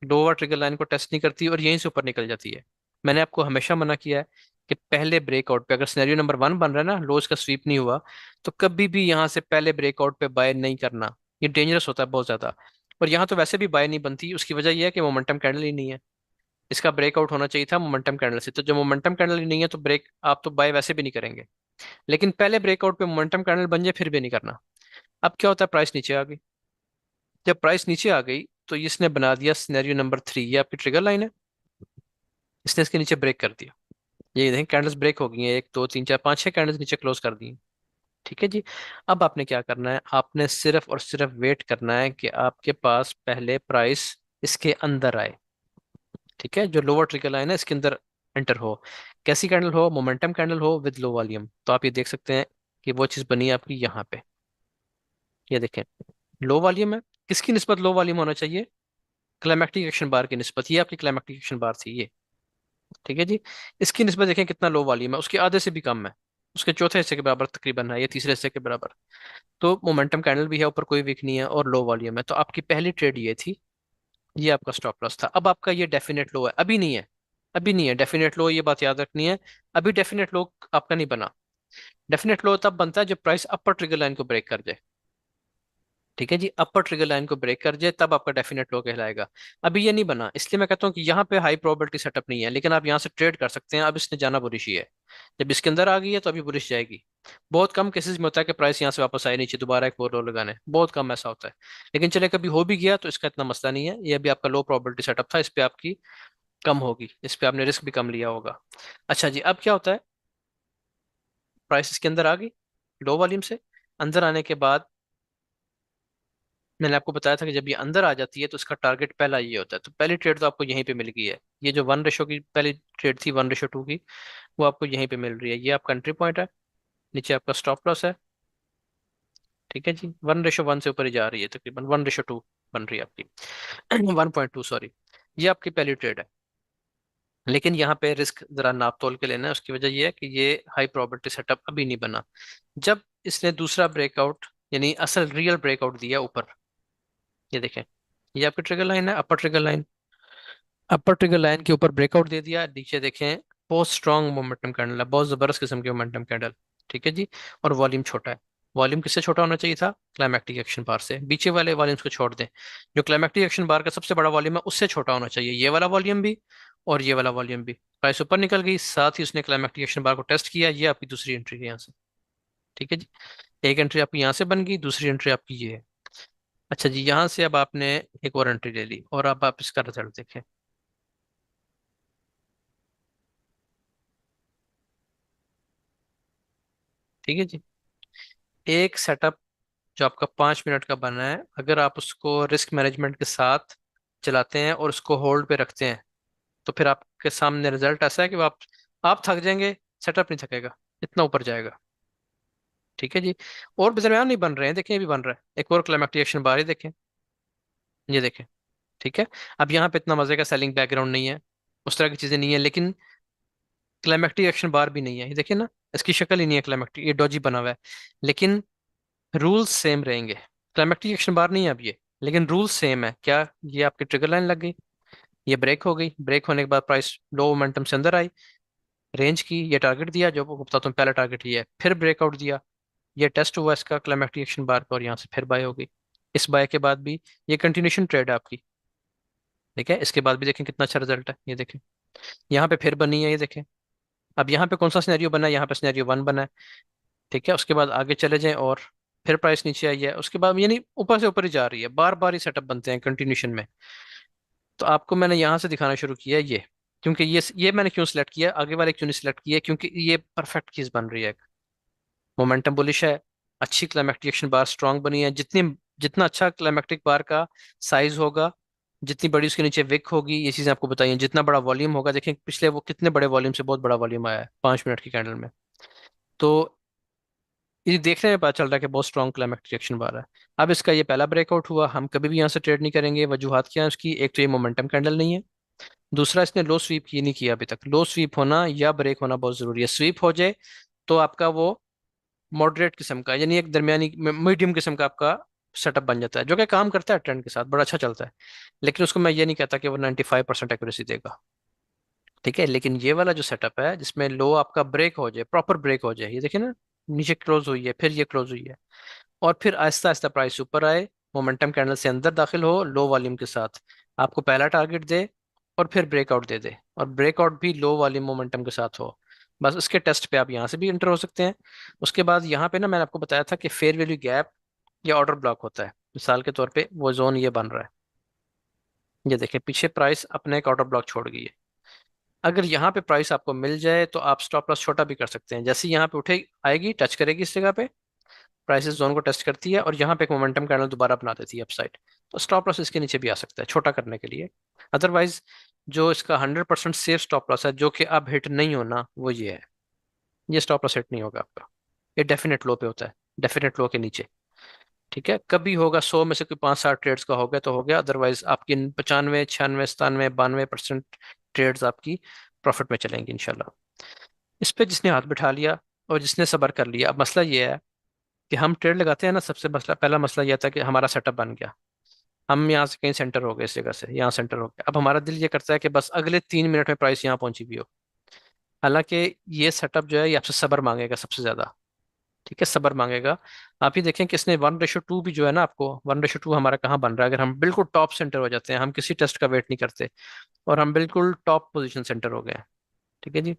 लोअर ट्रिगर लाइन को टेस्ट नहीं करती और यहीं से ऊपर निकल जाती है। मैंने आपको हमेशा मना किया है कि पहले ब्रेकआउट पे, अगर सिनेरियो नंबर 1 बन रहा है ना, लोज का स्वीप नहीं हुआ, तो कभी भी यहाँ से पहले ब्रेकआउट पे बाय नहीं करना, ये डेंजरस होता है बहुत ज्यादा। और यहाँ तो वैसे भी बाय नहीं बनती, उसकी वजह यह है कि मोमेंटम कैंडल ही नहीं है। इसका ब्रेकआउट होना चाहिए था मोमेंटम कैंडल से, तो जब मोमेंटम कैंडल ही नहीं है तो ब्रेक आप तो बाय वैसे भी नहीं करेंगे। लेकिन पहले ब्रेकआउट पे मोमेंटम कैंडल बन जाए फिर भी नहीं करना। अब क्या होता है, प्राइस नीचे आ गई। जब प्राइस नीचे आ गई तो इसने बना दिया सिनेरियो नंबर 3, ये आपकी ट्रिगर लाइन है, इसने इसके नीचे ब्रेक कर दिया। ये देखें कैंडल्स ब्रेक हो गई हैं, 1 2 3 4 5 6 कैंडल्स नीचे क्लोज कर दी हैं। ठीक है जी। अब आपने क्या करना है, आपने सिर्फ और सिर्फ वेट करना है कि आपके पास पहले प्राइस इसके अंदर आए। ठीक है, जो लोअर ट्रिगर लाइन है इसके अंदर एंटर हो। कैसी कैंडल हो? मोमेंटम कैंडल हो विद लो वॉल्यूम। तो आप ये देख सकते हैं कि वो चीज़ बनी है आपकी यहाँ पे। ये देखें, लो वॉल्यूम है, किसकी निस्बत लो वॉल्यूम होना चाहिए? क्लाइमेक्टिक एक्शन बार की निस्बत, ये आपकी क्लाइमेक्टिक एक्शन बार थी ये। ठीक है जी। इसकी निस्बत देखें कितना लो वॉल्यूम है, उसके आधे से भी कम है, उसके चौथे हिस्से के बराबर तकरीबन है, या तीसरे हिस्से के बराबर। तो मोमेंटम कैंडल भी है, ऊपर कोई वीक नहीं है और लो वॉल्यूम है, तो आपकी पहली ट्रेड ये थी, ये आपका स्टॉप लॉस था। अब आपका ये डेफिनेट लो है, अभी नहीं है, अभी नहीं है डेफिनेट लो, ये बात याद रखनी है। अभी डेफिनेट लो आपका नहीं बना। डेफिनेट लो तब बनता है जब प्राइस अपर ट्रिगर लाइन को ब्रेक कर जाए। ठीक है जी, अपर ट्रिगर लाइन को ब्रेक कर जाए तब आपका डेफिनेट लो कहलाएगा। अभी ये नहीं बना, इसलिए मैं कहता हूँ कि यहाँ पे हाई प्रोबेबिलिटी सेटअप नहीं है, लेकिन आप यहाँ से ट्रेड कर सकते हैं। अब इसने जाना बुलिश ही है, जब इसके अंदर आ गई है तो अभी बुलिश जाएगी। बहुत कम केसेस में होता है कि प्राइस यहाँ से वापस आए नीचे दोबारा एक और लो लगाने, बहुत कम ऐसा होता है। लेकिन चले कभी हो भी गया तो इसका इतना मसला नहीं है, ये अभी आपका लो प्रोबेबिलिटी सेटअप था, इस पे आपकी कम होगी, इस पे आपने रिस्क भी कम लिया होगा। अच्छा जी, अब क्या होता है, प्राइस इसके अंदर आ गई लो वॉल्यूम से, अंदर आने के बाद मैंने आपको बताया था कि जब ये अंदर आ जाती है तो इसका टारगेट पहला ये होता है। तो पहली ट्रेड तो आपको यहीं पे मिल गई है, ये जो 1 रेशो की पहली ट्रेड थी, 1:2 की, वो आपको यहीं पे मिल रही है। ये आपका एंट्री पॉइंट है, नीचे आपका स्टॉप लॉस है। ठीक है जी, 1:1 से ऊपर ही जा रही है, तकरीबन 1:2 बन रही है आपकी 1.2 सॉरी। ये आपकी पहली ट्रेड है, लेकिन यहाँ पे रिस्क जरा नाप तोल के लेना है। उसकी वजह ये है कि ये हाई प्रोबेबिलिटी सेटअप अभी नहीं बना। जब इसने दूसरा ब्रेकआउट, यानी असल रियल ब्रेकआउट दिया ऊपर, ये देखें, ये आपकी ट्रिगर लाइन है, अपर ट्रिगर लाइन। अपर ट्रिगर लाइन के ऊपर ब्रेकआउट दे दिया, नीचे देखें बहुत स्ट्रॉन्ग मोमेंटम कैंडल है, बहुत जबरदस्त किस्म की मोमेंटम कैंडल। ठीक है जी, और वॉल्यूम छोटा है। वॉल्यूम किससे छोटा होना चाहिए था, क्लाइमैक्टिक एक्शन बार से। पीछे वाले वॉल्यूम्स को छोड़ दें, जो क्लाइमैक्टिक एक्शन बार का सबसे बड़ा वॉल्यूम है उससे छोटा होना चाहिए, ये वाला वॉल्यूम भी और ये वाला वॉल्यूम भी। प्राइस ऊपर निकल गई, साथ ही उसने क्लाइमैक्टिक एक्शन बार को टेस्ट किया, ये आपकी दूसरी एंट्री है यहाँ से। ठीक है जी, एक एंट्री आपकी यहाँ से बन गई, दूसरी एंट्री आपकी ये है। अच्छा जी, यहाँ से अब आपने एक और एंट्री ले ली, और अब आप इसका रिजल्ट देखें। ठीक है जी, एक सेटअप जो आपका 5 मिनट का बना है, अगर आप उसको रिस्क मैनेजमेंट के साथ चलाते हैं और उसको होल्ड पे रखते हैं, तो फिर आपके सामने रिजल्ट ऐसा है कि आप थक जाएंगे, सेटअप नहीं थकेगा, इतना ऊपर जाएगा। ठीक है जी, और भी दरमियान नहीं बन रहे हैं, देखें ये भी बन रहा है, एक और क्लाइमेक्टिक एक्शन बार ही देखें, ये देखें। ठीक है, अब यहाँ पे इतना मजे का सेलिंग बैकग्राउंड नहीं है, उस तरह की चीजें नहीं है, लेकिन क्लाइमेक्टिक एक्शन बार भी नहीं है, ये देखिए ना, इसकी शक्ल ही नहीं है क्लाइमेक्टिक, ये डॉजी बना हुआ है। लेकिन रूल्स सेम रहेंगे, क्लाइमेक्टिक एक्शन बार नहीं है अब ये, लेकिन रूल्स सेम है क्या। ये आपकी ट्रिगर लाइन लग गई, ये ब्रेक हो गई, ब्रेक होने के बाद प्राइस लो मोमेंटम से अंदर आई, रेंज की, ये टारगेट दिया जो आपको बताता हूँ, पहला टारगेट ये है, फिर ब्रेकआउट दिया, ये टेस्ट हुआ इसका क्लाइमेक्टिक एक्शन बार का, और यहाँ से फिर बाय हो गई। इस बाय के बाद भी ये कंटिन्यूशन ट्रेड है आपकी। ठीक है, इसके बाद भी देखें कितना अच्छा रिजल्ट है, ये देखें, यहाँ पे फिर बनी है, ये देखें। अब यहाँ पे कौन सा सिनेरियो बना है, यहाँ पे सिनेरियो 1 बना है। ठीक है, उसके बाद आगे चले जाएं और फिर प्राइस नीचे आई है, उसके बाद यानी ऊपर से ऊपर ही जा रही है, बार बार ही सेटअप बनते हैं कंटिन्यूशन में। तो आपको मैंने यहाँ से दिखाना शुरू किया है ये, क्योंकि ये मैंने क्यों सिलेक्ट किया, आगे वाले क्यों नहीं सिलेक्ट किया, क्योंकि ये परफेक्ट चीज बन रही है। मोमेंटम बुलिश है, अच्छी क्लाइमेक्टिक एक्शन बार स्ट्रांग बनी है, जितना अच्छा क्लाइमेक्टिक बार का साइज होगा, जितनी बड़ी उसके नीचे विक होगी, ये चीजें आपको बताई हैं, जितना बड़ा वॉल्यूम होगा, देखें पिछले वो कितने बड़े वॉल्यूम से बहुत बड़ा वॉल्यूम आया है 5 मिनट की कैंडल में। तो ये देखने में पता चल रहा है कि बहुत स्ट्रॉन्ग क्लाइमेक्टिक रिएक्शन बार है। अब इसका ये पहला ब्रेकआउट हुआ, हम कभी भी यहाँ से ट्रेड नहीं करेंगे। वजूहत क्या है उसकी, एक तो ये मोमेंटम कैंडल नहीं है, दूसरा इसने लो स्वीप की नहीं किया अभी तक। लो स्वीप होना या ब्रेक होना बहुत जरूरी है, स्वीप हो जाए तो आपका वो मॉडरेट किस्म का, यानी एक दरमियानी मीडियम किस्म का आपका सेटअप बन जाता है, जो कि काम करता है ट्रेंड के साथ, बड़ा अच्छा चलता है। लेकिन उसको मैं ये नहीं कहता कि वो 95% एक्यूरेसी देगा। ठीक है, लेकिन ये वाला जो सेटअप है जिसमें लो आपका ब्रेक हो जाए, प्रॉपर ब्रेक हो जाए, ये देखिए ना, नीचे क्लोज हुई है, फिर ये क्लोज हुई है, और फिर आहिस्ता आहिस्ता प्राइस ऊपर आए, मोमेंटम कैंडल से अंदर दाखिल हो लो वॉल्यूम के साथ, आपको पहला टारगेट दे और फिर ब्रेकआउट दे दे, और ब्रेकआउट भी लो वॉल्यूम मोमेंटम के साथ हो, बस उसके टेस्ट पे आप यहाँ से भी इंटर हो सकते हैं। उसके बाद यहाँ पे ना मैंने आपको बताया था कि फेयर वैल्यू गैप या ऑर्डर ब्लॉक होता है, मिसाल के तौर पे वो जोन ये बन रहा है, ये देखें पीछे प्राइस अपने एक ऑर्डर ब्लॉक छोड़ गई है। अगर यहाँ पे प्राइस आपको मिल जाए तो आप स्टॉप लॉस छोटा भी कर सकते हैं, जैसे ही यहाँ पे उठे आएगी, टच करेगी इस जगह पे, प्राइसेस जोन को टेस्ट करती है और यहाँ पे एक मोमेंटम कैंडल दोबारा बना देती है अपसाइड, तो स्टॉप लॉस इसके नीचे भी आ सकता है छोटा करने के लिए। अदरवाइज जो इसका 100% सेफ स्टॉप लॉस है, जो कि अब हिट नहीं होना, वो ये है, ये स्टॉप लॉस हिट नहीं होगा आपका, ये डेफिनेट लो पे होता है, डेफिनेट लो के नीचे। ठीक है, कभी होगा 100 में से कोई 5-7 ट्रेड्स का हो गया तो हो गया, अदरवाइज आपकी 95, 96, 97, 92% ट्रेड्स आपकी प्रॉफिट में चलेंगी इंशाल्लाह। इस पे जिसने हाथ बिठा लिया और जिसने सब्र कर लिया, अब मसला ये है कि हम ट्रेड लगाते हैं ना, सबसे मसला, पहला मसला यह था कि हमारा सेटअप बन गया, हम यहाँ से कहीं सेंटर हो गए, इस जगह से यहाँ सेंटर हो गया, अब हमारा दिल ये करता है कि बस अगले 3 मिनट में प्राइस यहाँ पहुंची भी हो। हालांकि ये सेटअप जो है ये आपसे सब्र मांगेगा सबसे ज्यादा। ठीक है, सब्र मांगेगा। आप ही देखें कि इसने 1:2 भी जो है ना, आपको 1:2 हमारा कहाँ बन रहा है, अगर हम बिल्कुल टॉप सेंटर हो जाते हैं, हम किसी टेस्ट का वेट नहीं करते और हम बिल्कुल टॉप पोजीशन सेंटर हो गए हैं। ठीक है जी।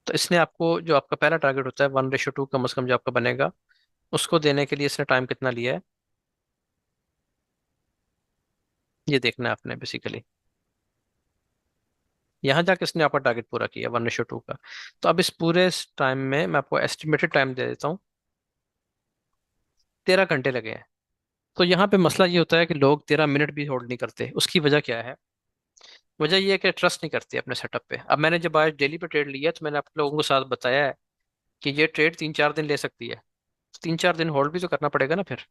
तो इसने आपको, जो आपका पहला टारगेट होता है 1:2 कम से कम जो आपका बनेगा, उसको देने के लिए इसने टाइम कितना लिया है, ये देखना है आपने बेसिकली। यहाँ जाके इसने आपका टारगेट पूरा किया 1:2 का। तो अब इस पूरे टाइम में मैं आपको एस्टिमेटेड टाइम दे देता हूँ, 13 घंटे लगे हैं। तो यहाँ पे मसला ये होता है कि लोग 13 मिनट भी होल्ड नहीं करते। उसकी वजह क्या है? वजह ये है कि ट्रस्ट नहीं करते अपने सेटअप पे। अब मैंने जब आज डेली पे ट्रेड लिया तो मैंने आप लोगों के साथ बताया है कि ये ट्रेड 3-4 दिन ले सकती है, 3-4 दिन होल्ड भी तो करना पड़ेगा ना फिर।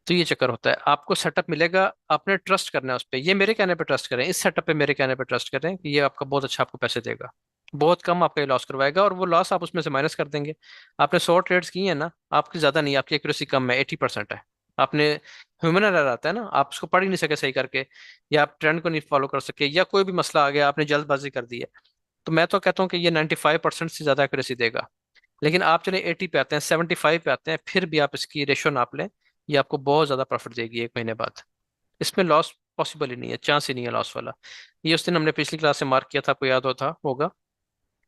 तो ये चक्कर होता है, आपको सेटअप मिलेगा, आपने ट्रस्ट करना है उस पर। ये मेरे कहने पे ट्रस्ट करें, इस सेटअप पे मेरे कहने पे ट्रस्ट करें कि ये आपका बहुत अच्छा आपको पैसे देगा, बहुत कम आपका ये लॉस करवाएगा, और वो लॉस आप उसमें से माइनस कर देंगे। आपने 100 ट्रेड्स की है ना, आपकी ज्यादा नहीं, आपकी एक्यूरेसी कम है, 80% है। आपने, ह्यूमन एरर आता है ना, आप उसको पढ़ ही नहीं सके सही करके, या आप ट्रेंड को नहीं फॉलो कर सके, या कोई भी मसला आ गया, आपने जल्दबाजी कर दी है। तो मैं तो कहता हूँ कि ये 95% से ज्यादा एक्यूरेसी देगा। लेकिन आप चले 80 पे आते हैं, 75 पे आते हैं, फिर भी आप इसकी रेशो नाप लें, ये आपको बहुत ज्यादा प्रॉफिट देगी 1 महीने बाद। इसमें लॉस पॉसिबल ही नहीं है, चांस ही नहीं है लॉस वाला। ये उस दिन हमने पिछली क्लास से मार्क किया था, आपको याद होता होगा,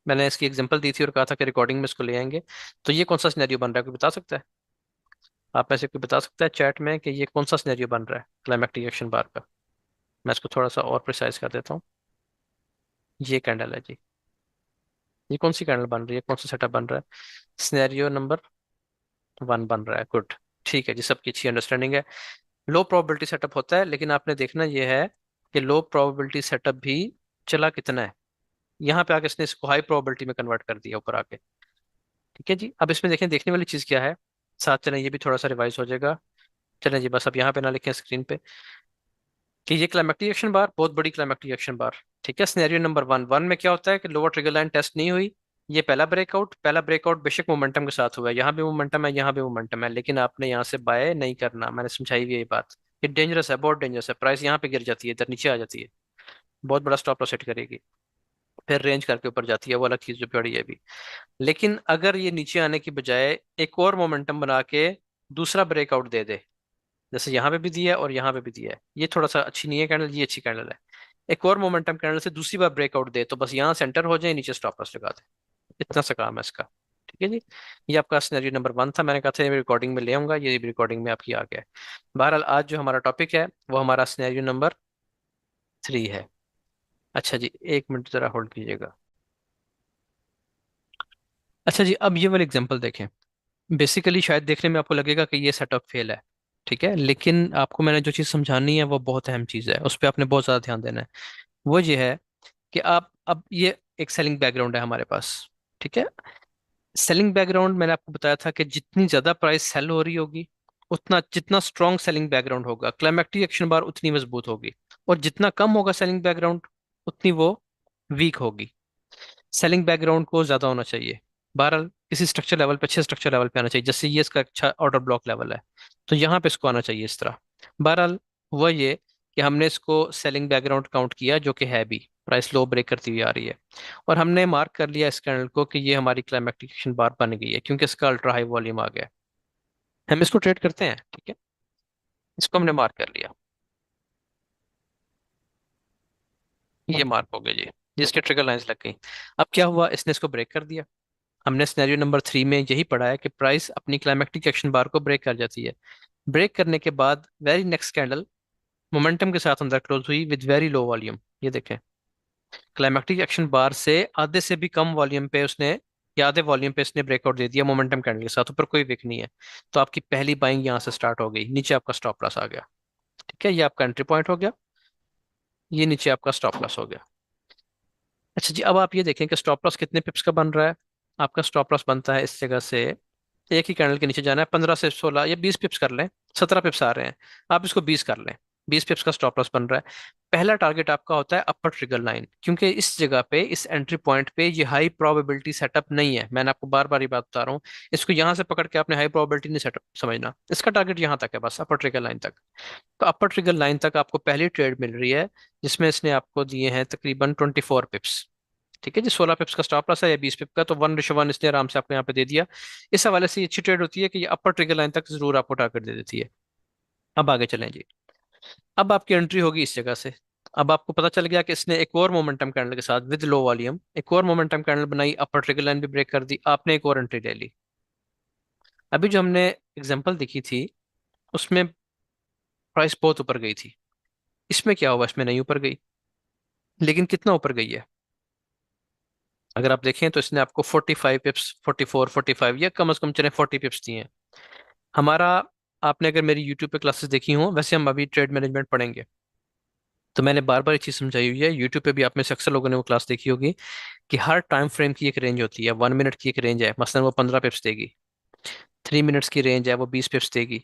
मैंने इसकी एग्जांपल दी थी और कहा था कि रिकॉर्डिंग में इसको ले आएंगे। तो ये कौन सा सिनेरियो बन रहा है, कोई बता सकता है? आप में से कोई बता सकता है चैट में कि ये कौन सा सिनेरियो बन रहा है क्लाइमेक्टिक एक्शन बार का? मैं इसको थोड़ा सा और प्रिसाइज कर देता हूँ। ये कैंडल है जी, ये कौन सी कैंडल बन रही है, कौन सा सेटअप बन रहा है? सिनेरियो नंबर 1 बन रहा है, गुड। ठीक है जी, सबकी अच्छी अंडरस्टैंडिंग है। लो प्रोबेबिलिटी सेटअप होता है, लेकिन आपने देखना यह है कि लो प्रोबेबिलिटी सेटअप भी चला कितना है। यहाँ पे आके इसने इसको हाई प्रोबेबिलिटी में कन्वर्ट कर दिया ऊपर आके। ठीक है जी, अब इसमें देखें, देखने वाली चीज़ क्या है, साथ चलें, ये भी थोड़ा सा रिवाइज हो जाएगा। चलें जी, बस अब यहाँ पे ना लिखें स्क्रीन पे कि ये क्लाइमेक्टिक एक्शन बार, बहुत बड़ी क्लाइमेक्टिक एक्शन बार। ठीक है, सिनेरियो नंबर 1 में क्या होता है कि लोअर ट्रिगर लाइन टेस्ट नहीं हुई, ये पहला ब्रेकआउट बेशक मोमेंटम के साथ हुआ है, यहाँ भी मोमेंटम है, यहाँ भी मोमेंटम है, लेकिन आपने यहाँ से बाय नहीं करना, मैंने समझाई हुई यही बात। ये डेंजरस है, बहुत डेंजरस है, प्राइस यहाँ पे गिर जाती है, इधर नीचे आ जाती है, बहुत बड़ा स्टॉप लॉस सेट करेगी, फिर रेंज करके ऊपर जाती है, वो अलग चीज जो बड़ी है अभी। लेकिन अगर ये नीचे आने की बजाय एक और मोमेंटम बना के दूसरा ब्रेकआउट दे दे, जैसे यहाँ पे भी दिया है और यहाँ पे भी दिया है, ये थोड़ा सा अच्छी नहीं है कैंडल, ये अच्छी कैंडल है, एक और मोमेंटम कैंडल से दूसरी बार ब्रेकआउट दे तो बस यहाँ सेंटर हो जाए, नीचे स्टॉप लॉस लगा दे, इतना सा काम है इसका। ठीक है जी, ये आपका सिनेरियो नंबर 1 था, मैंने कहा था ये रिकॉर्डिंग में ले आऊंगा, ये भी रिकॉर्डिंग में आपकी आ गया है। बहरहाल आज जो हमारा टॉपिक है वो हमारा सिनेरियो नंबर 3 है। अच्छा जी, 1 मिनट जरा होल्ड कीजिएगा। अच्छा जी, अब ये वाली एग्जांपल देखें। बेसिकली शायद देखने में आपको लगेगा कि ये सेटअप फेल है, ठीक है, लेकिन आपको मैंने जो चीज़ समझानी है वो बहुत अहम चीज़ है, उस पर आपने बहुत ज़्यादा ध्यान देना है। वो ये है कि आप, अब ये एक सेलिंग बैकग्राउंड है हमारे पास। ठीक है, सेलिंग बैकग्राउंड मैंने आपको बताया था कि जितनी ज़्यादा प्राइस सेल हो रही होगी, उतना जितना स्ट्रॉन्ग सेलिंग बैकग्राउंड होगा, क्लाइमेक्टिक एक्शन बार उतनी मजबूत होगी, और जितना कम होगा सेलिंग बैकग्राउंड, उतनी वो वीक होगी। सेलिंग बैकग्राउंड को ज्यादा होना चाहिए, बहरहाल किसी स्ट्रक्चर लेवल पे, अच्छे स्ट्रक्चर लेवल पे आना चाहिए, जैसे ये इसका अच्छा ऑर्डर ब्लॉक लेवल है, तो यहाँ पे इसको आना चाहिए इस तरह। बहरहाल हुआ ये कि हमने इसको सेलिंग बैकग्राउंड काउंट किया, जो कि है भी, प्राइस लो ब्रेक करती हुई आ रही है, और हमने मार्क कर लिया इस कैंडल को कि ये हमारी क्लाइमेक्टिक एक्शन बार बन गई है, क्योंकि इसका अल्ट्रा हाई वॉल्यूम आ गया है। हम इसको ट्रेड करते हैं, ठीक है, इसको हमने मार्क कर लिया, ये मार्क हो गया जी, जिसके ट्रिगर लाइंस लग गई। अब क्या हुआ, इसने इसको ब्रेक कर दिया। हमने सिनेरियो नंबर 3 में यही पढ़ा है कि प्राइस अपनी क्लाइमेक्टिक एक्शन बार को ब्रेक कर जाती है। ब्रेक करने के बाद वेरी नेक्स्ट कैंडल मोमेंटम के साथ अंदर क्लोज हुई विद वेरी लो वॉल्यूम, ये देखें, क्लाइमेक्टिक एक्शन बार से आधे से भी कम वॉल्यूम पे उसने, या आधे वॉल्यूम पे इसने ब्रेकआउट दे दिया मोमेंटम कैंडल के साथ, ऊपर कोई विक नहीं है। तो आपकी पहली बाइंग यहाँ से स्टार्ट हो गई, नीचे आपका स्टॉप लॉस आ गया। ठीक है, ये आपका एंट्री पॉइंट हो गया, ये नीचे आपका स्टॉप लॉस हो गया। अच्छा जी, अब आप ये देखें कि स्टॉप लॉस कितने पिप्स का बन रहा है। आपका स्टॉप लॉस बनता है इस जगह से एक ही कैंडल के नीचे जाना है, 15 से 16 या 20 पिप्स कर लें, 17 पिप्स आ रहे हैं, आप इसको 20 कर लें, 20 पिप्स का स्टॉप लॉस बन रहा है। पहला टारगेट आपका होता है अपर ट्रिगर लाइन, क्योंकि इस जगह पे, इस एंट्री पॉइंट पे ये हाई प्रोबेबिलिटी सेटअप नहीं है। मैंने आपको बार बार ये बात बता रहा हूँ, इसको यहाँ से पकड़ के आपने हाई प्रोबेबिलिटी नहीं सेटअप समझना, इसका टारगेट यहाँ तक है, बस अपर ट्रिगर लाइन तक। तो अपर ट्रिगर लाइन तक आपको पहली ट्रेड मिल रही है, जिसमें इसने आपको दिए हैं तकरीबन 24 पिप्स। ठीक है जी, 16 पिप्स का स्टॉप लॉस है या 20 पिप का, तो 1:1 इसने आराम से आपको यहाँ पे दे दिया। इस हवाले से ये अच्छी ट्रेड होती है कि ये अपर ट्रिगर लाइन तक जरूर आपको टारगेट दे देती है। अब आगे चलें जी। अब आपकी एंट्री होगी इस जगह से। अब आपको पता चल गया कि इसने एक और मोमेंटम कैंडल के साथ विद लो वॉल्यूम एक और मोमेंटम कैंडल बनाई, अपर ट्रिगर लाइन भी ब्रेक कर दी, आपने एक और एंट्री ले ली। अभी जो हमने एग्जांपल देखी थी उसमें प्राइस बहुत ऊपर गई थी, इसमें क्या हुआ, इसमें नहीं ऊपर गई, लेकिन कितना ऊपर गई है अगर आप देखें तो इसने आपको 45 पिप्स, 44 45 या कम से कम चले 40 पिप्स दिए हैं। हमारा, आपने अगर मेरी यूट्यूब पे क्लासेस देखी हों, वैसे हम अभी ट्रेड मैनेजमेंट पढ़ेंगे, तो मैंने बार बार एक चीज़ समझाई हुई है, यूट्यूब पे भी आप में से अक्सर लोगों ने वो क्लास देखी होगी, कि हर टाइम फ्रेम की एक रेंज होती है। 1 मिनट की एक रेंज है, मसलन वो 15 पिप्स देगी। 3 मिनट्स की रेंज है, वो 20 पिप्स देगी।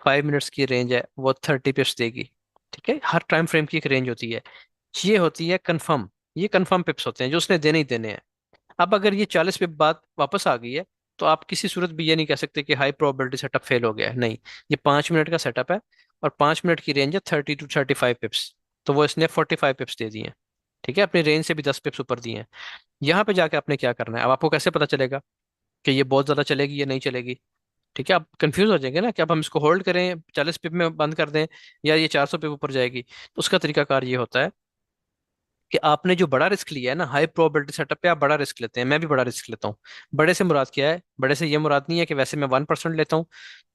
5 मिनट्स की रेंज है, वो 30 पिप्स देगी। ठीक है, हर टाइम फ्रेम की एक रेंज होती है, ये होती है कन्फर्म, ये कन्फर्म पिप्स होते हैं जो उसने देने ही देने हैं। अब अगर ये 40 पिप बाद वापस आ गई है, तो आप किसी सूरत भी ये नहीं कह सकते कि हाई प्रोबेबिलिटी सेटअप फेल हो गया है, नहीं। ये 5 मिनट का सेटअप है, और 5 मिनट की रेंज है 30 to 35 पिप्स, तो वो इसने 45 पिप्स दे दिए हैं। ठीक है, अपनी रेंज से भी 10 पिप्स ऊपर दिए हैं। यहाँ पे जाके आपने क्या करना है, अब आपको कैसे पता चलेगा कि ये बहुत ज्यादा चलेगी या नहीं चलेगी। ठीक है, आप कंफ्यूज हो जाएंगे ना कि अब हम इसको होल्ड करें, 40 पिप में बंद कर दें, या ये 400 पिप ऊपर जाएगी। तो उसका तरीकाकार ये होता है कि आपने जो बड़ा रिस्क लिया है ना, हाई प्रोबेबिलिटी सेटअप पे आप बड़ा रिस्क लेते हैं, मैं भी बड़ा रिस्क लेता हूँ। बड़े से मुराद क्या है, बड़े से ये मुराद नहीं है कि वैसे मैं 1% लेता हूँ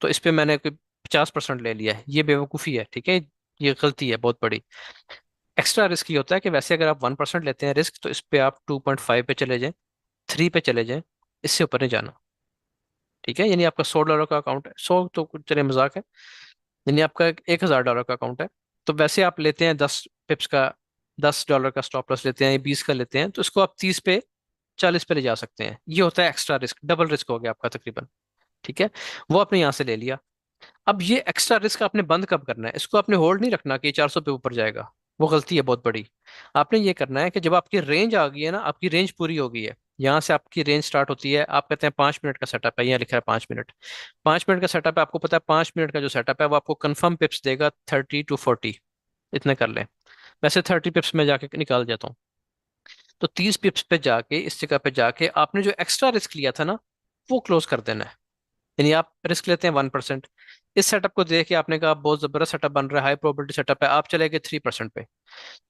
तो इस पे मैंने कोई 50% ले लिया है, ये बेवकूफ़ी है। ठीक है, ये गलती है बहुत बड़ी। एक्स्ट्रा रिस्क ये होता है कि वैसे अगर आप 1% लेते हैं रिस्क, तो इस पे आप 2.5 पे चले जाएं, 3 पे चले जाएं, इससे ऊपर नहीं जाना। ठीक है, यानी आपका $100 का अकाउंट है, 100 तो कुछ चले मजाक है, यानी आपका $1,000 का अकाउंट है, तो वैसे आप लेते हैं 10 पिप्स का, $10 का स्टॉप लॉस लेते हैं या 20 का लेते हैं, तो इसको आप 30 पे, 40 पे ले जा सकते हैं। ये होता है एक्स्ट्रा रिस्क, डबल रिस्क हो गया आपका तकरीबन। ठीक है, वो आपने यहाँ से ले लिया। अब ये एक्स्ट्रा रिस्क आपने बंद कब करना है, इसको आपने होल्ड नहीं रखना कि 400 पे ऊपर जाएगा, वो गलती है बहुत बड़ी। आपने ये करना है कि जब आपकी रेंज आ गई है ना, आपकी रेंज पूरी हो गई है, यहाँ से आपकी रेंज स्टार्ट होती है, आप कहते हैं 5 मिनट का सेटअप है, यहाँ लिखा है 5 मिनट। 5 मिनट का सेटअप है, आपको पता है 5 मिनट का जो सेटअप है वो आपको कंफर्म पिप्स देगा 30 to 40, इतने कर लें। वैसे 30 पिप्स में जाके निकाल जाता हूँ, तो 30 पिप्स पे जाके, इस जगह पे जाके आपने जो एक्स्ट्रा रिस्क लिया था ना, वो क्लोज कर देना है। यानी आप रिस्क लेते हैं 1%, इस सेटअप को देख के आपने कहा बहुत जबरदस्त सेटअप बन रहा है, हाई प्रोबेबिलिटी सेटअप है, आप चले गए 3% पे,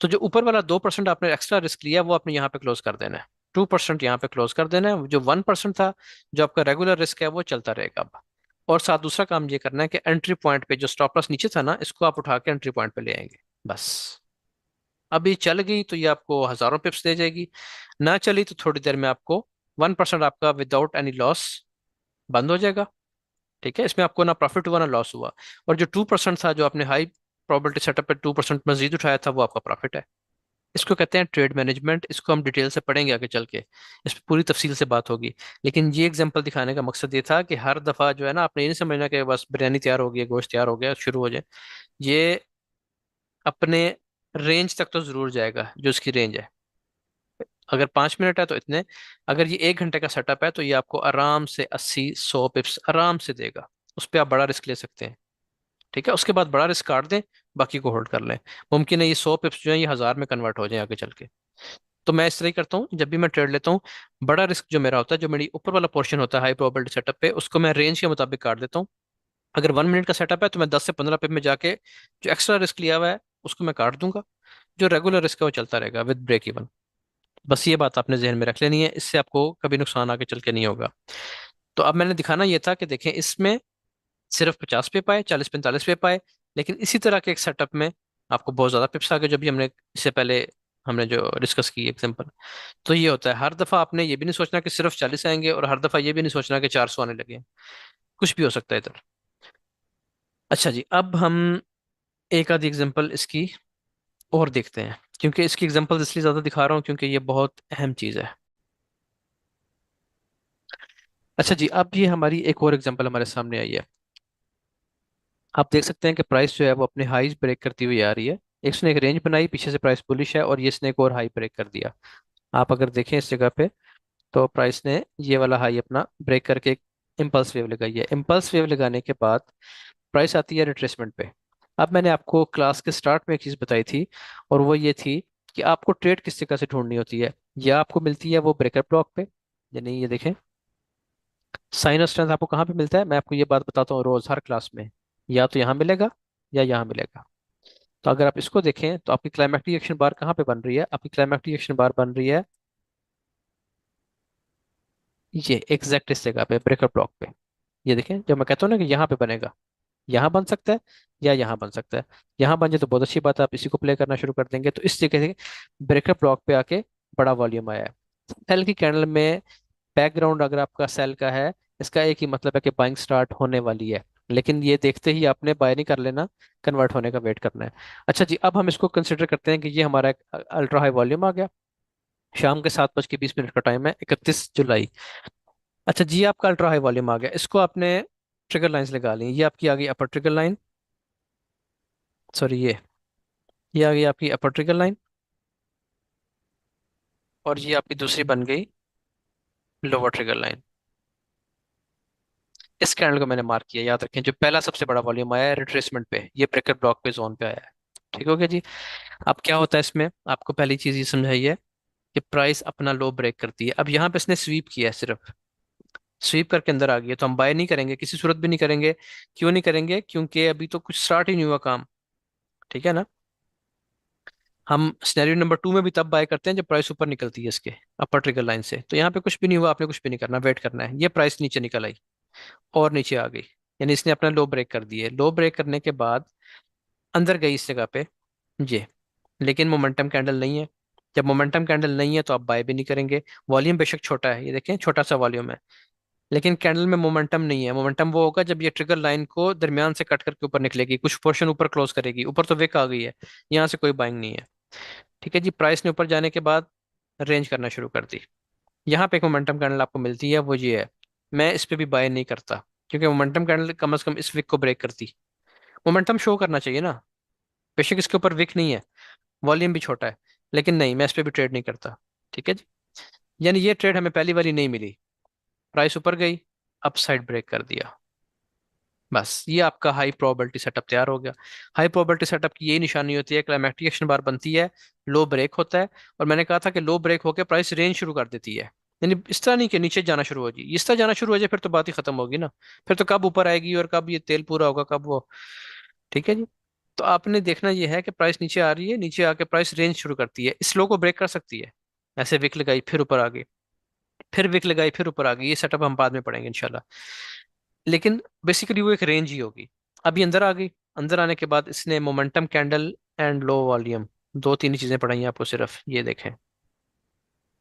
तो जो ऊपर वाला 2% आपने एक्स्ट्रा रिस्क लिया वो आपने यहाँ पे क्लोज कर देना है। 2% यहाँ पे क्लोज कर देना है, जो 1% था, जो आपका रेगुलर रिस्क है, वो चलता रहेगा अब। और साथ दूसरा काम ये करना है कि एंट्री पॉइंट पे जो स्टॉप लॉस नीचे था ना, इसको आप उठा के एंट्री पॉइंट पे ले आएंगे, बस। अब ये चल गई तो ये आपको हजारों पिप्स दे जाएगी, ना चली तो थोड़ी देर में आपको 1% आपका विदाउट एनी लॉस बंद हो जाएगा। ठीक है, इसमें आपको ना प्रॉफिट हुआ ना लॉस हुआ। और जो 2% था, जो आपने हाई प्रोबेबिलिटी सेटअप पे 2% मजीद उठाया था, वो आपका प्रॉफिट है। इसको कहते हैं ट्रेड मैनेजमेंट, इसको हम डिटेल से पढ़ेंगे आगे चल के, इस पर पूरी तफसील से बात होगी। लेकिन ये एग्जांपल दिखाने का मकसद ये था कि हर दफ़ा जो है ना, आपने ये नहीं समझना कि बस बिरयानी तैयार हो गई है, गोश्त तैयार हो गया, शुरू हो जाए। ये अपने रेंज तक तो जरूर जाएगा, जो इसकी रेंज है। अगर 5 मिनट है तो इतने, अगर ये 1 घंटे का सेटअप है तो ये आपको आराम से 80 100 पिप्स आराम से देगा। उस पर आप बड़ा रिस्क ले सकते हैं। ठीक है, उसके बाद बड़ा रिस्क काट दें, बाकी को होल्ड कर लें। मुमकिन है ये 100 पिप्स जो है ये 1000 में कन्वर्ट हो जाए आगे चल के। तो मैं इस तरह ही करता हूँ, जब भी मैं ट्रेड लेता हूँ, बड़ा रिस्क जो मेरा होता है, जो मेरी ऊपर वाला पोर्शन होता है हाई प्रोबेबिलिटी सेटअप पे, उसको मैं रेंज के मुताबिक काट देता हूँ। अगर 1 मिनट का सेटअप है तो मैं 10 से 15 पिप में जाके जो एक्स्ट्रा रिस्क लिया हुआ है उसको मैं काट दूंगा। जो रेगुलर रिस्क है वो चलता रहेगा विद ब्रेक इवन। बस ये बात आपने जहन में रख लेनी है, इससे आपको कभी नुकसान आगे चल के नहीं होगा। तो अब मैंने दिखाना ये था कि देखें, इसमें सिर्फ 50 पे पाए, 40 45 पे पाए, लेकिन इसी तरह के एक सेटअप में आपको बहुत ज्यादा पिप्स आ गए, जो भी हमने इससे पहले हमने जो डिस्कस की एग्जांपल। तो ये होता है, हर दफा आपने ये भी नहीं सोचना कि सिर्फ 40 आएंगे, और हर दफा ये भी नहीं सोचना कि 400 आने लगे। कुछ भी हो सकता है इधर। अच्छा जी, अब हम एक आधी एग्जांपल इसकी और देखते हैं, क्योंकि इसकी एग्जांपल इसलिए ज्यादा दिखा रहा हूँ क्योंकि ये बहुत अहम चीज है। अच्छा जी, अब ये हमारी एक और एग्जांपल हमारे सामने आई है। आप देख सकते हैं कि प्राइस जो है वो अपने हाईज ब्रेक करती हुई आ रही है। इसने एक रेंज बनाई, पीछे से प्राइस बुलिश है, और ये इसने एक और हाई ब्रेक कर दिया। आप अगर देखें इस जगह पे, तो प्राइस ने ये वाला हाई अपना ब्रेक करके एक इम्पल्स वेव लगाई है। इम्पल्स वेव लगाने के बाद प्राइस आती है रिट्रेसमेंट पे। अब मैंने आपको क्लास के स्टार्ट में एक चीज़ बताई थी, और वो ये थी कि आपको ट्रेड किस जगह से ढूंढनी होती है। या आपको मिलती है वो ब्रेकर ब्लॉक पे, यानी ये देखें, साइन और स्ट्रेंथ आपको कहाँ पे मिलता है, मैं आपको ये बात बताता हूँ रोज हर क्लास में। या तो यहाँ मिलेगा, या यहाँ मिलेगा। तो अगर आप इसको देखें तो आपकी क्लाइमैक्टिक एक्शन बार कहाँ पे बन रही है, आपकी क्लाइमैक्टिक एक्शन बार बन रही है ये एग्जैक्ट इस जगह पे, ब्रेकर ब्लॉक पे। ये देखें, जब मैं कहता हूँ ना कि यहाँ पे बनेगा, यहाँ बन सकता है या यहाँ बन सकता है। यहाँ बन जाए तो बहुत अच्छी बात है, आप इसी को प्ले करना शुरू कर देंगे। तो इस जगह से ब्रेकर ब्लॉक पे आके बड़ा वॉल्यूम आया है। सेल की कैंडल में बैकग्राउंड अगर आपका सेल का है, इसका एक ही मतलब है कि बाइंग स्टार्ट होने वाली है। लेकिन ये देखते ही आपने बाय नहीं कर लेना, कन्वर्ट होने का वेट करना है। अच्छा जी, अब हम इसको कंसिडर करते हैं कि ये हमारा एक अल्ट्रा हाई वॉल्यूम आ गया। शाम के 7:20 का टाइम है, 31 जुलाई। अच्छा जी, आपका अल्ट्रा हाई वॉल्यूम आ गया, इसको आपने ट्रिगर लाइंस लगा ली। ये आपकी आ गई अपर ट्रिगर लाइन, सॉरी ये आ गई आपकी अपर ट्रिगर लाइन, और ये आपकी दूसरी बन गई लोअर ट्रिगर लाइन। इस कैंडल को मैंने मार्क किया, याद रखें, जो पहला सबसे बड़ा वॉल्यूम आया है रिट्रेसमेंट पे, ये ब्रेकर ब्लॉक पे जोन पे आया है। ठीक हो गया जी। अब क्या होता है इसमें, आपको पहली चीज ये समझाई है कि प्राइस अपना लो ब्रेक करती है। अब यहाँ पे इसने स्वीप किया है, सिर्फ स्वीप करके अंदर आ गई है, तो हम बाय नहीं करेंगे, किसी सूरत भी नहीं करेंगे। क्यों नहीं करेंगे? क्योंकि अभी तो कुछ स्टार्ट ही नहीं हुआ काम। ठीक है ना। हम सिनेरियो नंबर 2 में भी तब बाय करते हैं जब प्राइस ऊपर निकलती है इसके अपर ट्रिगर लाइन से। तो यहाँ पे कुछ भी नहीं हुआ, आपने कुछ भी नहीं करना, वेट करना है। ये प्राइस नीचे निकल आई और नीचे आ गई, यानी इसने अपना लो ब्रेक कर दिया। लो ब्रेक करने के बाद अंदर गई इस जगह पे ये, लेकिन मोमेंटम कैंडल नहीं है। जब मोमेंटम कैंडल नहीं है तो आप बाय भी नहीं करेंगे। वॉल्यूम बेशक छोटा है, ये देखें छोटा सा वॉल्यूम है, लेकिन कैंडल में मोमेंटम नहीं है। मोमेंटम वो होगा जब ये ट्रिगर लाइन को दरमियान से कट करके ऊपर निकलेगी, कुछ पोर्शन ऊपर क्लोज करेगी। ऊपर तो विक आ गई है, यहाँ से कोई बाइंग नहीं है। ठीक है जी, प्राइस ने ऊपर जाने के बाद रेंज करना शुरू कर दी। यहाँ पे एक मोमेंटम कैंडल आपको मिलती है, वो ये है। मैं इस पे भी बाय नहीं करता, क्योंकि मोमेंटम कैंडल कम से कम इस विक को ब्रेक करती। मोमेंटम शो करना चाहिए ना, बेशक इसके ऊपर विक नहीं है, वॉल्यूम भी छोटा है, लेकिन नहीं, मैं इस पे भी ट्रेड नहीं करता। ठीक है जी। यानी ये ट्रेड हमें पहली वाली नहीं मिली, प्राइस ऊपर गई, अपसाइड ब्रेक कर दिया, बस ये आपका हाई प्रोबेबिलिटी सेटअप तैयार हो गया। हाई प्रोबेबिलिटी सेटअप की यही निशानी होती है, क्लाइमैक्टिक एक्शन बार बनती है, लो ब्रेक होता है। और मैंने कहा था कि लो ब्रेक होकर प्राइस रेंज शुरू कर देती है, यानी इस तरह नहीं कि नीचे जाना शुरू हो जाए, इस तरह जाना शुरू हो जाए फिर तो बात ही खत्म होगी ना। फिर तो कब ऊपर आएगी और कब ये तेल पूरा होगा, कब वो। ठीक है जी। तो आपने देखना ये है कि प्राइस नीचे आ रही है, नीचे आके प्राइस रेंज शुरू करती है, इस लो को ब्रेक कर सकती है। ऐसे विक लगाई फिर ऊपर आ गई, फिर विक लगाई फिर ऊपर आ गई। ये सेटअप हम बाद में पढ़ेंगे इंशाल्लाह। लेकिन बेसिकली वो एक रेंज ही होगी। अभी अंदर आ गई, अंदर आने के बाद इसने momentum candle and low volume, दो तीन ही चीजें पढ़ाई हैं आपको सिर्फ, ये देखें,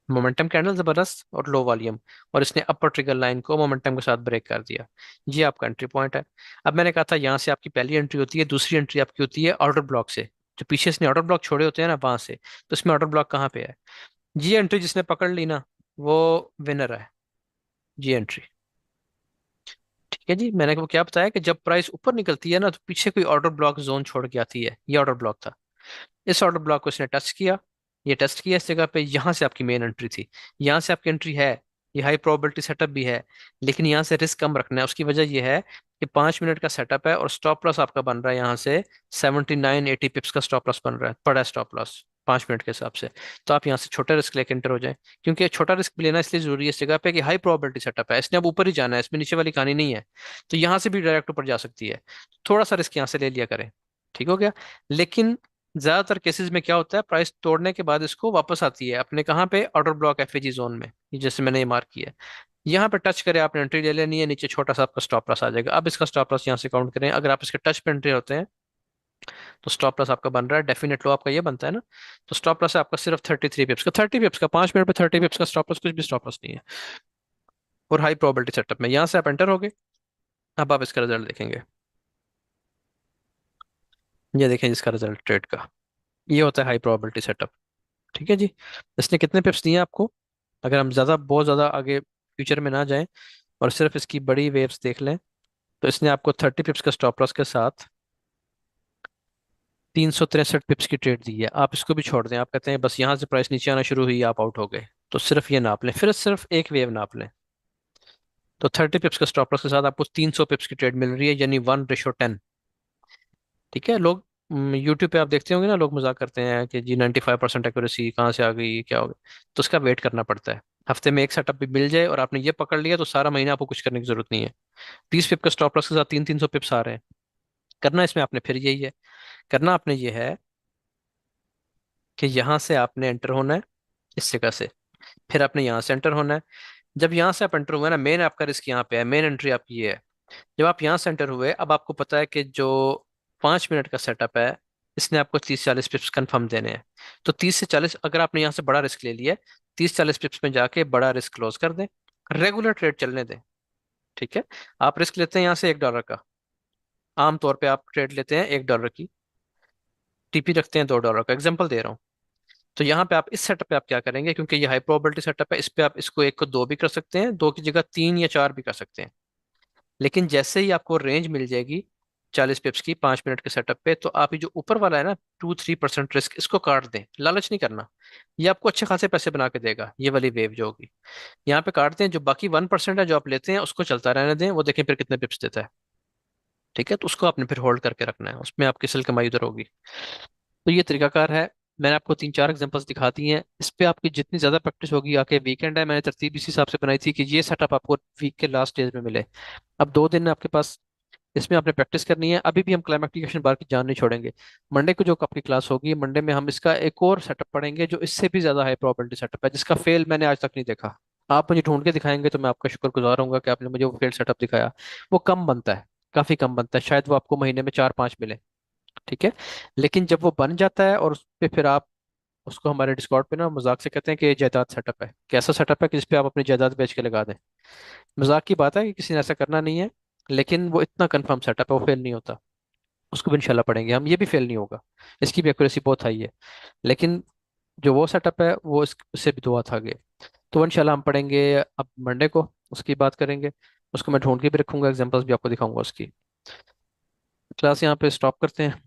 मोमेंटम कैंडल जबरदस्त और लो वॉल्यूम, और इसने अपर ट्रिगर लाइन को मोमेंटम के साथ ब्रेक कर दिया। ये आपका एंट्री पॉइंट है। अब मैंने कहा था यहाँ से आपकी पहली एंट्री होती है, दूसरी एंट्री आपकी होती है ऑर्डर ब्लॉक से। जो पीछे इसने ऑर्डर ब्लॉक छोड़े होते हैं ना वहां से, तो इसमें ऑर्डर ब्लॉक कहाँ पे है? जी एंट्री जिसने पकड़ ली ना, वो विनर है, जी एंट्री। ठीक है जी, मैंने आपको क्या बताया कि जब प्राइस ऊपर निकलती है ना, तो पीछे कोई ऑर्डर ब्लॉक जोन छोड़ के आती है, ये ऑर्डर ब्लॉक था। इस ऑर्डर ब्लॉक को इसने टच किया, ये टेस्ट किया इस जगह पे, यहाँ से आपकी मेन एंट्री थी। यहाँ से आपकी एंट्री है, ये हाई प्रोबेबिलिटी सेटअप भी है, लेकिन यहाँ से रिस्क कम रखना है। उसकी वजह यह है कि 5 मिनट का सेटअप है, और स्टॉप लॉस आपका बन रहा है यहाँ से 79-80 पिप्स का स्टॉप लॉस बन रहा है, बड़ा स्टॉप लॉस 5 मिनट के हिसाब से। तो आप यहाँ से छोटा रिस्क लेके एंटर हो जाए, क्योंकि ये छोटा रिस्क भी लेना इसलिए जरूरी है इस जगह पे कि हाई प्रोबेबिलिटी सेटअप है, इसने अब ऊपर ही जाना है, इसमें नीचे वाली कहानी नहीं है। तो यहाँ से भी डायरेक्ट ऊपर जा सकती है, थोड़ा सा रिस्क यहाँ से ले लिया करें। ठीक हो गया। लेकिन ज्यादातर केसेस में क्या होता है, प्राइस तोड़ने के बाद इसको वापस आती है अपने कहाँ पे, ऑर्डर ब्लॉक एफएजी जोन में, ये जैसे मैंने ये मार्क किया है। यहाँ पे टच करें आपने, एंट्री ले लेनी है, नीचे छोटा सा आपका स्टॉप लॉस आ जाएगा। अब इसका स्टॉप लॉस यहाँ से काउंट करें, अगर आप इसके टच पे एंट्री होते हैं तो स्टॉप लॉस आपका बन रहा है, डेफिनेट लो आपका ये बनता है ना। तो स्टॉप लॉस है आपका सिर्फ 33 पिप्स का, 30 पिप्स का, 5 मिनट पे 30 पिप्स का स्टॉप लॉस, कुछ भी स्टॉप लॉस नहीं है। और हाई प्रोबेबिलिटी सेटअप में यहाँ से आप एंटर हो गए। अब आप इसका रिजल्ट देखेंगे, ये देखें इसका रिजल्ट ट्रेड का, ये होता है हाई प्रोबेबिलिटी सेटअप। ठीक है जी। इसने कितने पिप्स दिए आपको? अगर हम ज़्यादा बहुत ज़्यादा आगे फ्यूचर में ना जाएं, और सिर्फ इसकी बड़ी वेव्स देख लें, तो इसने आपको 30 पिप्स का स्टॉप लॉस के साथ 363 पिप्स की ट्रेड दी है। आप इसको भी छोड़ दें, आप कहते हैं बस यहाँ से प्राइस नीचे आना शुरू हुई आप आउट हो गए, तो सिर्फ ये नाप लें, फिर सिर्फ एक वेव नाप लें। तो 30 पिप्स का स्टॉप लॉस के साथ आपको 300 पिप्स की ट्रेड मिल रही है, यानी 1:10। ठीक है। लोग यूट्यूब पे आप देखते होंगे ना, लोग मजाक करते हैं कि जी 95% एक्यूरेसी कहाँ से आ गई, क्या हो गया। तो उसका वेट करना पड़ता है, हफ्ते में एक सेटअप भी मिल जाए और आपने ये पकड़ लिया तो सारा महीना आपको कुछ करने की जरूरत नहीं है। 30 पिप का स्टॉप लॉस के साथ 300 पिप्स आ रहे हैं। करना इसमें आपने फिर यही है, करना आपने ये है कि यहाँ से आपने एंटर होना है इस जगह से, फिर आपने यहाँ से एंटर होना है। जब यहाँ से आप एंटर हुए ना, मेन आपका रिस्क यहाँ पे है, मेन एंट्री आपकी ये है। जब आप यहाँ से एंटर हुए, अब आपको पता है कि जो 5 मिनट का सेटअप है, इसने आपको 30-40 पिप्स कंफर्म देने हैं। तो 30 से 40, अगर आपने यहाँ से बड़ा रिस्क ले लिया है, 30-40 पिप्स में जाके बड़ा रिस्क क्लोज कर दें, रेगुलर ट्रेड चलने दें। ठीक है। आप रिस्क लेते हैं यहाँ से $1 का, आमतौर पे आप ट्रेड लेते हैं $1 की, टीपी रखते हैं $2 का, एग्जाम्पल दे रहा हूँ। तो यहाँ पे आप इस सेटअप पे आप क्या करेंगे, क्योंकि ये हाई प्रोबेबिलिटी सेटअप है, इस पे आप इसको एक को दो भी कर सकते हैं, दो की जगह 3 या 4 भी कर सकते हैं। लेकिन जैसे ही आपको रेंज मिल जाएगी 40 पिप्स की 5 मिनट के सेटअप पे, तो आप ये जो ऊपर वाला है ना 2-3% रिस्क, इसको काट दें, लालच नहीं करना। ये आपको अच्छे खासे पैसे बना के देगा, ये वाली वेव जो होगी। यहाँ पे काट दें, जो बाकी 1% है जो आप लेते हैं उसको चलता रहने दें, वो देखें फिर कितने पिप्स देता है। ठीक है। तो उसको आपने फिर होल्ड करके रखना है, उसमें आपकी असल कमाई उधर होगी। तो ये तरीकाकार है। मैंने आपको 3-4 एग्जांपल्स दिखा दी हैं, इस पे आपकी जितनी ज्यादा प्रैक्टिस होगी, आके वीकेंड है, मैंने तरतीब इसी हिसाब से बनाई थी कि ये सेटअप आपको वीक के लास्ट स्टेज में मिले। अब 2 दिन आपके पास, इसमें आपने प्रैक्टिस करनी है। अभी भी हम क्लाइमेक्टिकेशन बार की जान नहीं छोड़ेंगे। मंडे को जो आपकी क्लास होगी, मंडे में हम इसका एक और सेटअप पढ़ेंगे जो इससे भी ज्यादा हाई प्रोबेबिलिटी सेटअप है, जिसका फेल मैंने आज तक नहीं देखा। आप मुझे ढूंढ के दिखाएंगे तो मैं आपका शुक्रगुजार होऊंगा कि आपने मुझे वो फेल सेटअप दिखाया। वो कम बनता है, काफी कम बनता है, शायद वो आपको महीने में 4-5 मिले। ठीक है। लेकिन जब वो बन जाता है और उस पे फिर आप उसको हमारे डिस्कॉर्ड पे ना मजाक से कहते हैं कि ये जायदाद सेटअप है, कैसा सेटअप है कि जिसपे आप अपनी जायदाद बेच के लगा दें। मजाक की बात है कि किसी ने ऐसा करना नहीं है, लेकिन वो इतना कंफर्म सेटअप है, वो फेल नहीं होता। उसको भी इंशाल्लाह पढ़ेंगे हम, ये भी फेल नहीं होगा, इसकी भी एक्यूरेसी बहुत हाई है। लेकिन जो वो सेटअप है वो इससे भी 2 हाथ आगे। तो वो इंशाल्लाह हम पढ़ेंगे अब मंडे को, उसकी बात करेंगे। उसको मैं ढूंढ के भी रखूंगा, एग्जांपल्स भी आपको दिखाऊंगा उसकी। क्लास यहाँ पे स्टॉप करते हैं।